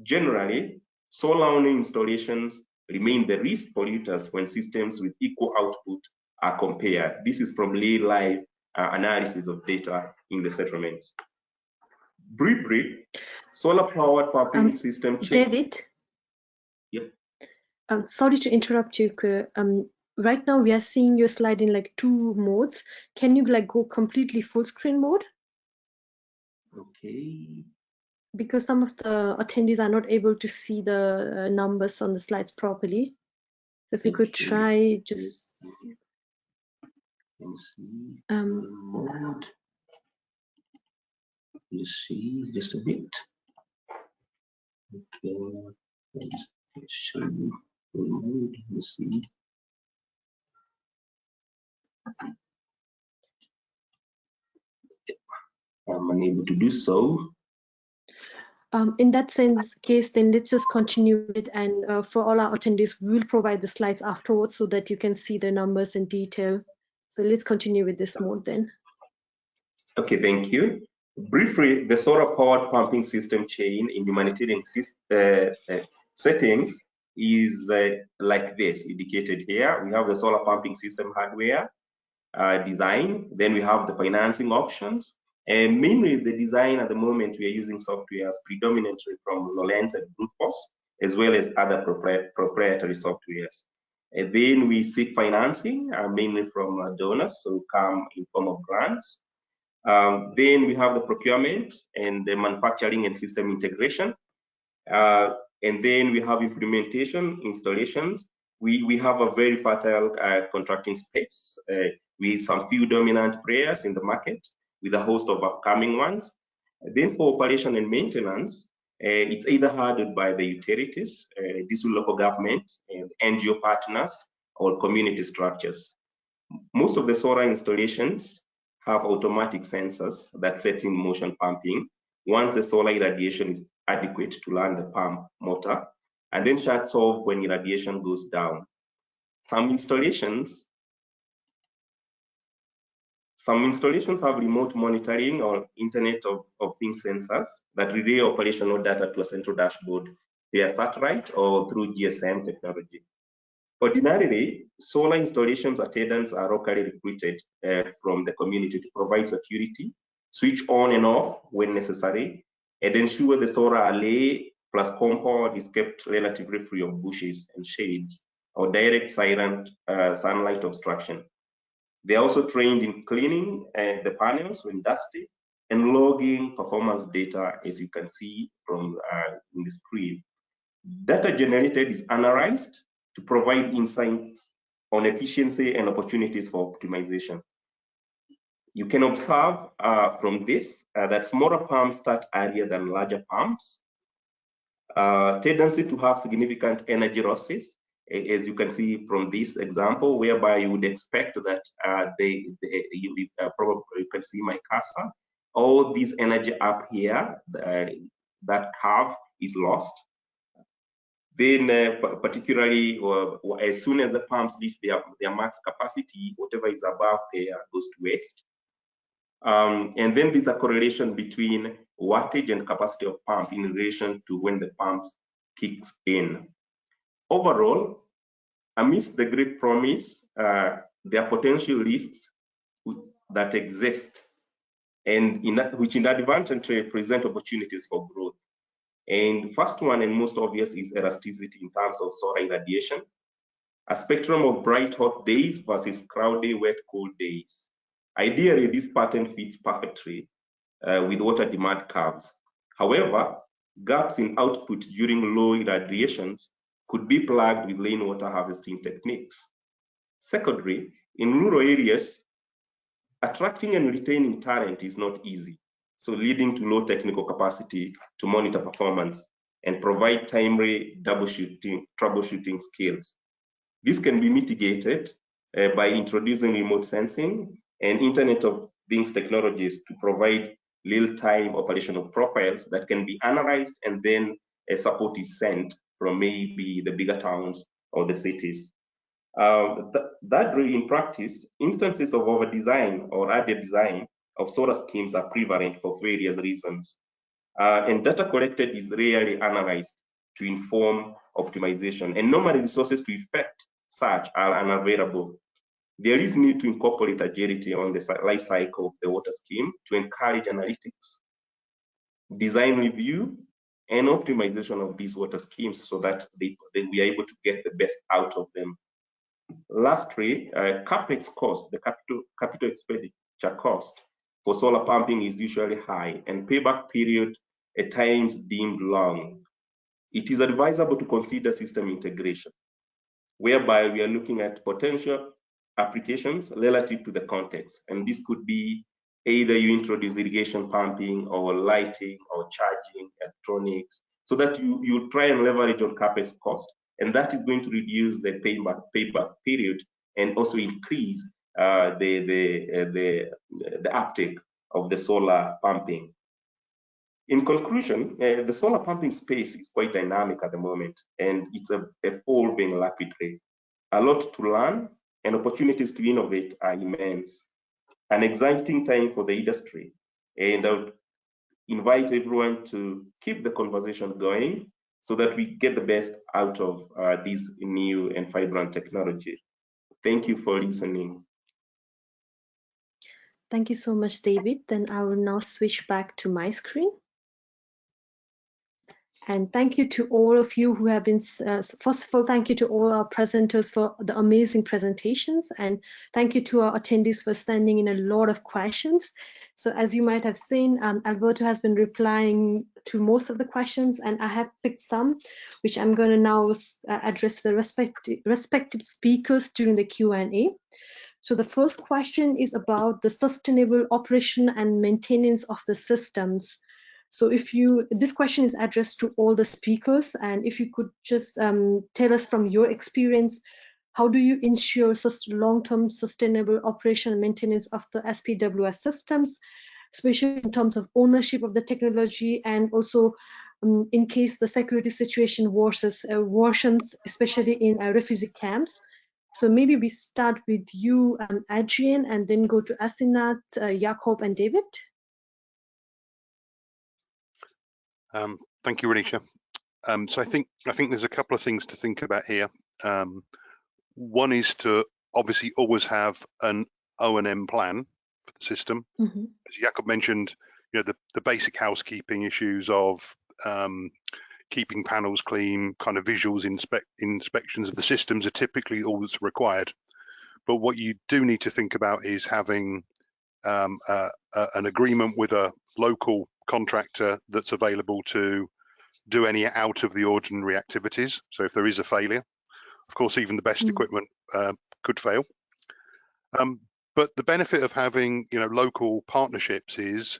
Generally, solar-only installations remain the least polluters when systems with equal output are compared. This is from live analysis of data in the settlements. Briefly, solar-powered pumping system. David? Yep. Sorry to interrupt you. Right now we are seeing your slide in like 2 modes. Can you like go completely full screen mode? Okay. Because some of the attendees are not able to see the numbers on the slides properly. So if you could try just mode. Let's see just a bit. Okay, let's show you full mode. Let's see. I'm unable to do so. In that case, then let's just continue it, and for all our attendees, we will provide the slides afterwards so that you can see the numbers in detail. So let's continue with this mode then. Okay, thank you. Briefly, the solar-powered pumping system chain in humanitarian settings is like this, indicated here. We have the solar pumping system hardware design, then we have the financing options, and mainly the design at the moment we are using softwares predominantly from Lorentz and Grundfos, as well as other proprietary softwares. And then we seek financing mainly from donors, so come in form of grants. Then we have the procurement and the manufacturing and system integration. And then we have implementation, installations. We have a very fertile contracting space with some few dominant players in the market, with a host of upcoming ones. Then for operation and maintenance, it's either handled by the utilities, this local government, and NGO partners, or community structures. Most of the solar installations have automatic sensors that set in motion pumping once the solar irradiation is adequate to run the pump motor, and then shuts off when irradiation goes down. Some installations have remote monitoring or Internet of Things sensors that relay operational data to a central dashboard via satellite or through GSM technology. Ordinarily, solar installations attendants are locally recruited from the community to provide security, switch on and off when necessary, and ensure the solar array plus compound is kept relatively free of bushes and shades or direct sunlight obstruction. They are also trained in cleaning the panels when dusty and logging performance data, as you can see from in the screen. Data generated is analyzed to provide insights on efficiency and opportunities for optimization. You can observe from this that smaller pumps start earlier than larger pumps. Tendency to have significant energy losses, as you can see from this example, whereby you would expect that probably you can see my cursor. All this energy up here, that curve is lost. Then particularly as soon as the pumps reach their max capacity, whatever is above there goes to waste. And then there's a correlation between wattage and capacity of pump in relation to when the pumps kicks in. Overall, amidst the great promise, there are potential risks that exist, and which inadvertently present opportunities for growth. And the first one and most obvious is elasticity in terms of solar irradiation. a spectrum of bright hot days versus cloudy wet cold days. Ideally, this pattern fits perfectly with water demand curves. However, gaps in output during low irradiations could be plugged with rainwater harvesting techniques. Secondly, in rural areas, attracting and retaining talent is not easy, so leading to low technical capacity to monitor performance and provide timely troubleshooting skills. This can be mitigated by introducing remote sensing and Internet of Things technologies to provide real-time operational profiles that can be analyzed, and then a support is sent from maybe the bigger towns or the cities. In practice, instances of over-design or under-design of solar schemes are prevalent for various reasons. And data collected is rarely analyzed to inform optimization, and normally resources to effect such are unavailable. There is need to incorporate agility on the life cycle of the water scheme to encourage analytics, design review, and optimization of these water schemes so that we are able to get the best out of them. Lastly, CapEx cost, the capital expenditure cost for solar pumping is usually high and payback period at times deemed long. It is advisable to consider system integration, whereby we are looking at potential applications relative to the context. And this could be either you introduce irrigation pumping or lighting or charging, electronics, so that you try and leverage on CapEx cost. And that is going to reduce the payback period and also increase the uptake of the solar pumping. In conclusion, the solar pumping space is quite dynamic at the moment, and it's evolving rapidly. A lot to learn and opportunities to innovate are immense. An exciting time for the industry, and I would invite everyone to keep the conversation going so that we get the best out of this new and vibrant technology. Thank you for listening. Thank you so much, David. Then I will now switch back to my screen. And thank you to all of you who have been, first of all, thank you to all our presenters for the amazing presentations. And thank you to our attendees for sending in a lot of questions. So as you might have seen, Alberto has been replying to most of the questions, and I have picked some, which I'm going to now address to the respective speakers during the Q&A. So the first question is about the sustainable operation and maintenance of the systems. So this question is addressed to all the speakers, and if you could just tell us from your experience, how do you ensure long-term sustainable operation and maintenance of the SPWS systems, especially in terms of ownership of the technology, and also in case the security situation worsens, especially in refugee camps? So maybe we start with you, Adrian, and then go to Asinat, Jakob, and David. Thank you, Renisha. So I think there's a couple of things to think about here. One is to obviously always have an O&M plan for the system. Mm-hmm. As Jakob mentioned, the basic housekeeping issues of keeping panels clean, kind of visuals, inspections of the systems are typically all that's required. But what you do need to think about is having an agreement with a local contractor that's available to do any out of the ordinary activities. So if there is a failure, of course, even the best equipment could fail. But the benefit of having local partnerships is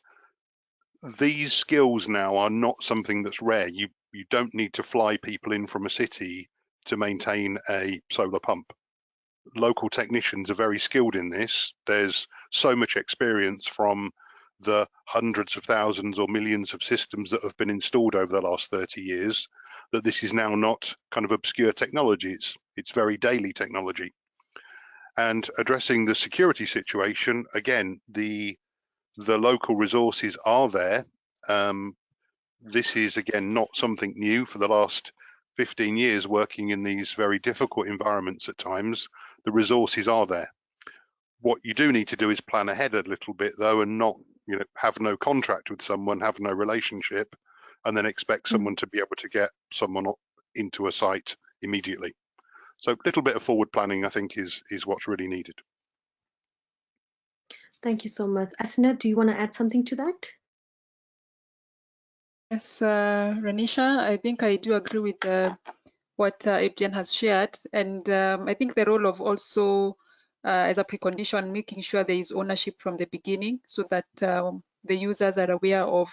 these skills now are not something that's rare. You don't need to fly people in from a city to maintain a solar pump. Local technicians are very skilled in this. There's so much experience from the hundreds of thousands or millions of systems that have been installed over the last 30 years that this is now not kind of obscure technology. It's very daily technology. And addressing the security situation, again, the local resources are there. This is, again, not something new. For the last 15 years working in these very difficult environments at times, the resources are there. What you do need to do is plan ahead a little bit, though, and not have no contract with someone, have no relationship, and then expect someone to be able to get someone into a site immediately. So a little bit of forward planning, I think, is what's really needed. Thank you so much. Asina, do you want to add something to that? Yes, Ranisha, I think I do agree with what Evgen has shared, and I think the role of also as a precondition, making sure there is ownership from the beginning, so that the users are aware of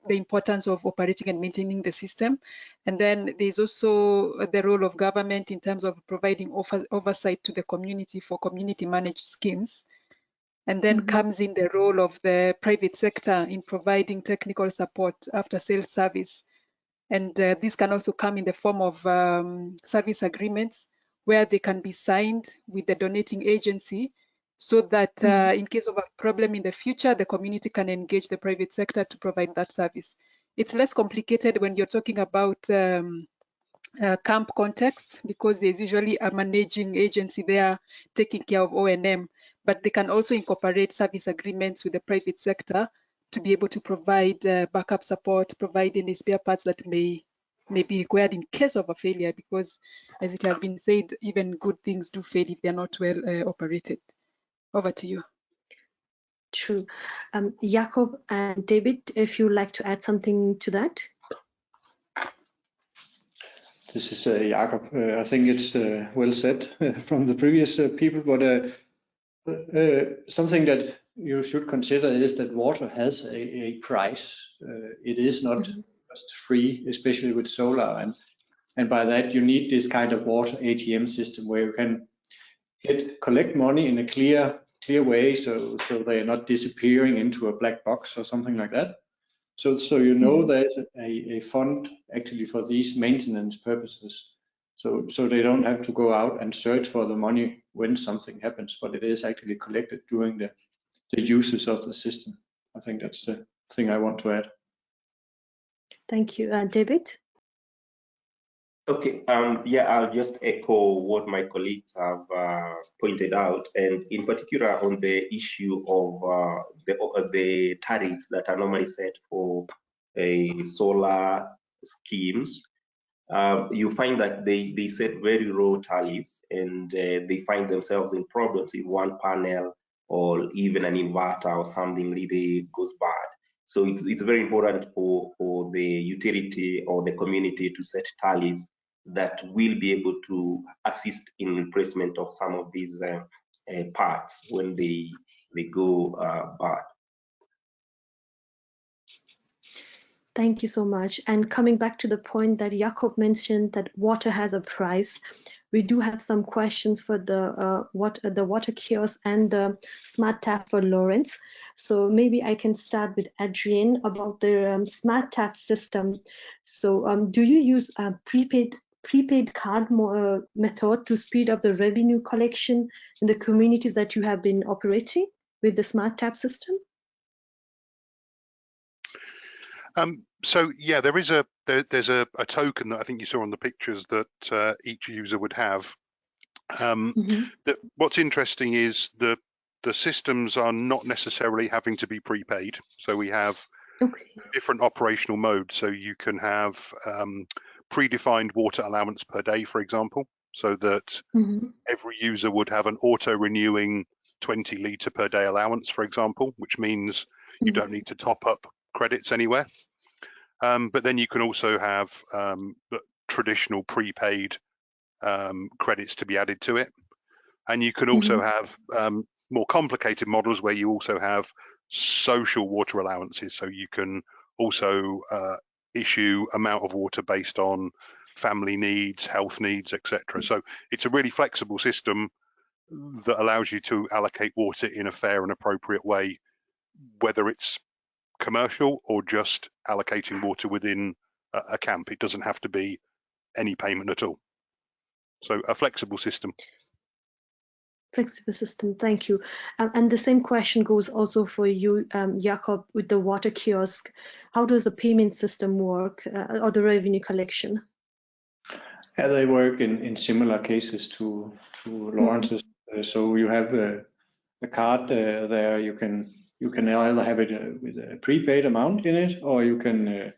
the importance of operating and maintaining the system. And then there's also the role of government in terms of providing oversight to the community for community managed schemes. And then comes in the role of the private sector in providing technical support after sales service. And this can also come in the form of service agreements where they can be signed with the donating agency, so that in case of a problem in the future, the community can engage the private sector to provide that service. It's less complicated when you're talking about camp context, because there's usually a managing agency there taking care of O&M, but they can also incorporate service agreements with the private sector to be able to provide backup support, provide any spare parts that may be required in case of a failure, because as it has been said, even good things do fail if they're not well operated. Over to you. True. Jakob and David, if you'd like to add something to that. This is Jakob. I think it's well said from the previous people, but something that you should consider is that water has a price. It is not just free, especially with solar, and by that you need this kind of water ATM system where you can collect money in a clear way, so they are not disappearing into a black box or something like that. So you know there's a fund actually for these maintenance purposes. So they don't have to go out and search for the money when something happens, but it is actually collected during the uses of the system. I think that's the thing I want to add. Thank you. David? Okay, yeah, I'll just echo what my colleagues have pointed out, and in particular on the issue of the tariffs that are normally set for solar schemes. You find that they set very low tariffs, and they find themselves in problems if one panel or even an inverter or something really goes bad. So it's very important for the utility or the community to set tariffs that will be able to assist in replacement of some of these parts when they go bad. Thank you so much. And coming back to the point that Jakob mentioned, that water has a price, we do have some questions for the water kiosk and the smart tap for Lorentz. So maybe I can start with Adrienne about the smart tap system. So do you use a prepaid card method to speed up the revenue collection in the communities that you have been operating with the smart tap system? So yeah, there's a token that I think you saw on the pictures that each user would have. That what's interesting is the systems are not necessarily having to be prepaid. So we have different operational modes. So you can have predefined water allowance per day, for example, so that every user would have an auto-renewing 20 litre per day allowance, for example, which means you don't need to top up credits anywhere. But then you can also have traditional prepaid credits to be added to it. And you can also have more complicated models where you also have social water allowances. So you can also issue amount of water based on family needs, health needs, etc. So it's a really flexible system that allows you to allocate water in a fair and appropriate way, whether it's commercial or just allocating water within a camp. It doesn't have to be any payment at all. So a flexible system. Flexible system, thank you. And the same question goes also for you, Jakob, with the water kiosk. How does the payment system work, or the revenue collection? Yeah, they work in similar cases to Lorenz's. So you have a card there. You can either have it with a prepaid amount in it, or you can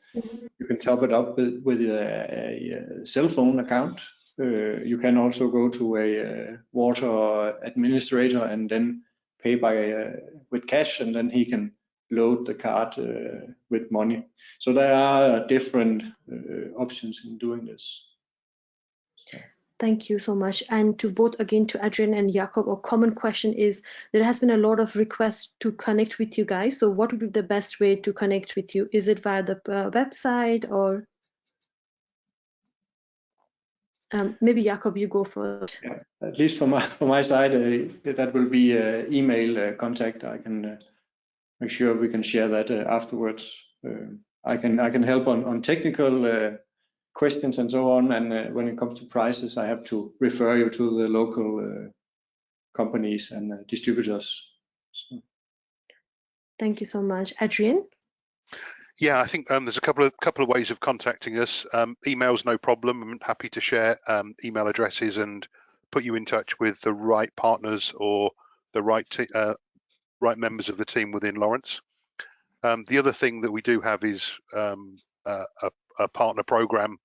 top it up with a cell phone account. you can also go to a water administrator and then pay by with cash, and then he can load the card with money. So there are different options in doing this. Thank you so much. And to both, again, to Adrian and Jakob, a common question is, there has been a lot of requests to connect with you guys. So what would be the best way to connect with you? Is it via the website, or maybe Jakob, you go first. Yeah, at least from my side, that will be email contact. I can make sure we can share that afterwards. I can help on technical questions and so on, and when it comes to prices, I have to refer you to the local companies and distributors. So. Thank you so much. Adrian? Yeah, I think there's a couple of ways of contacting us. Email's no problem. I'm happy to share email addresses and put you in touch with the right partners or the right members of the team within Lorentz. The other thing that we do have is a partner program,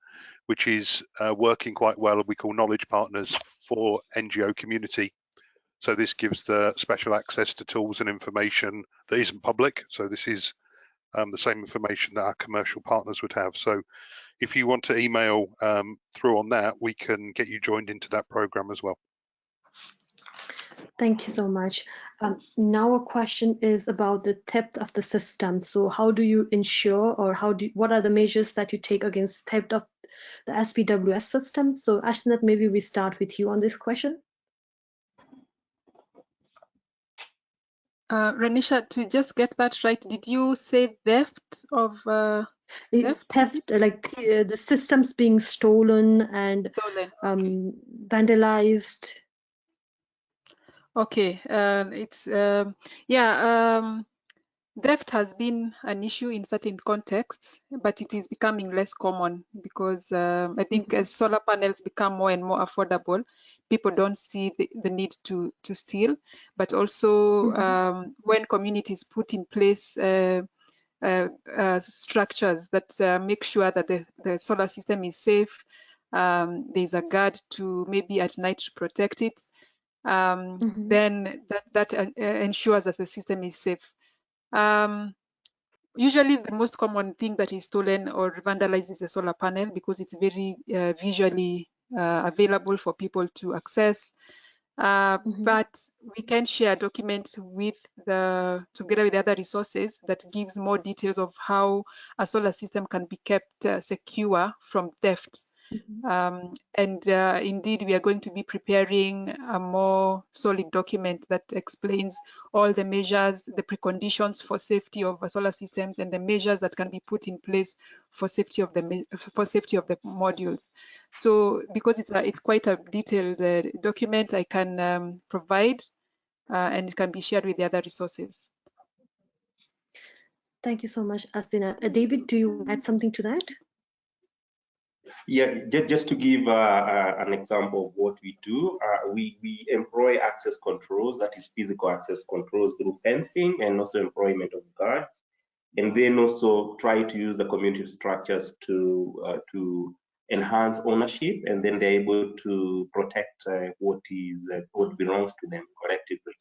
which is working quite well. We call Knowledge Partners for NGO community. So this gives the special access to tools and information that isn't public. So this is the same information that our commercial partners would have. So if you want to email through on that, we can get you joined into that program as well. Thank you so much. Now a question is about the theft of the system. So how do you ensure, or what are the measures that you take against theft of the SPWS system? So Ashnath, maybe we start with you on this question. Renisha, to just get that right, did you say theft of theft, like the systems being stolen and vandalized? Okay, theft has been an issue in certain contexts, but it is becoming less common because I think as solar panels become more and more affordable, people don't see the need to steal. But also when communities put in place structures that make sure that the solar system is safe, there's a guard to maybe at night to protect it, then that ensures that the system is safe. Usually the most common thing that is stolen or vandalized is the solar panel because it's very visually available for people to access. But we can share documents together with other resources that gives more details of how a solar system can be kept secure from theft. Indeed, we are going to be preparing a more solid document that explains all the measures, the preconditions for safety of solar systems, and the measures that can be put in place for safety of the modules. So, because it's quite a detailed document, I can provide, and it can be shared with the other resources. Thank you so much, Astina. David, do you add something to that? Yeah, just to give an example of what we do, we employ access controls, that is physical access controls through fencing and also employment of guards, and then also try to use the community structures to enhance ownership, and then they're able to protect what belongs to them collectively.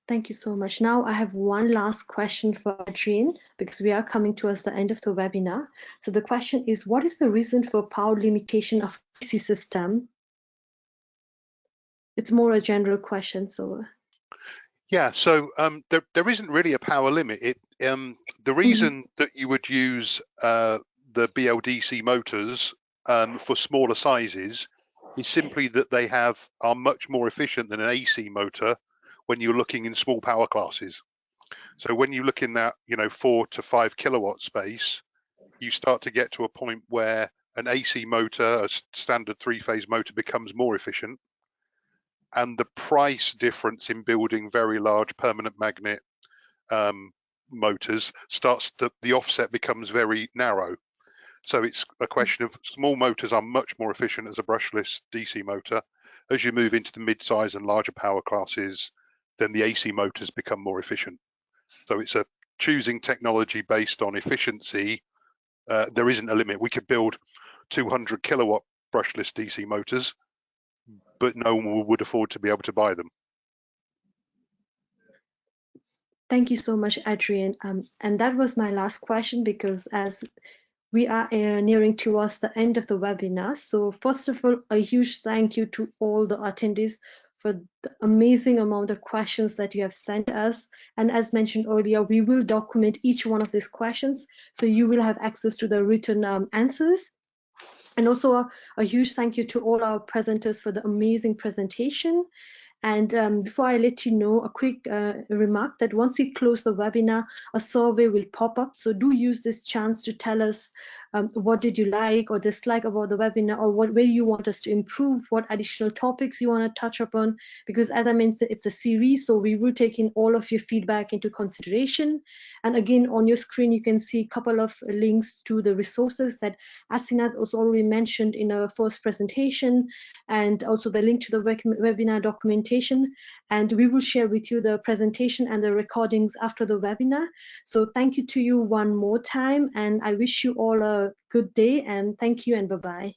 Thank you so much. Now I have one last question for Adrian, because we are coming towards the end of the webinar. So the question is, what is the reason for power limitation of AC system? It's more a general question. So yeah, so there isn't really a power limit. The reason that you would use the BLDC motors for smaller sizes is simply that they are much more efficient than an AC motor when you're looking in small power classes. So when you look in that 4 to 5 kilowatt space, you start to get to a point where an AC motor, a standard 3-phase motor, becomes more efficient, and the price difference in building very large permanent magnet motors the offset becomes very narrow. So it's a question of small motors are much more efficient as a brushless DC motor. As you move into the mid-size and larger power classes, then the AC motors become more efficient. So it's a choosing technology based on efficiency. There isn't a limit. We could build 200 kilowatt brushless DC motors, but no one would afford to be able to buy them. Thank you so much, Adrian. And that was my last question, because as we are nearing towards the end of the webinar. So first of all, a huge thank you to all the attendees for the amazing amount of questions that you have sent us. And as mentioned earlier, we will document each one of these questions, so you will have access to the written answers. And also a huge thank you to all our presenters for the amazing presentation. And before I let you know, a quick remark that once we close the webinar, a survey will pop up. So do use this chance to tell us what did you like or dislike about the webinar, or where you want us to improve, what additional topics you want to touch upon. Because as I mentioned, it's a series, so we will take in all of your feedback into consideration. And again, on your screen, you can see a couple of links to the resources that Asinath was already mentioned in our first presentation, and also the link to the webinar documentation. And we will share with you the presentation and the recordings after the webinar. So thank you to you one more time, and I wish you all a good day, and thank you and bye-bye.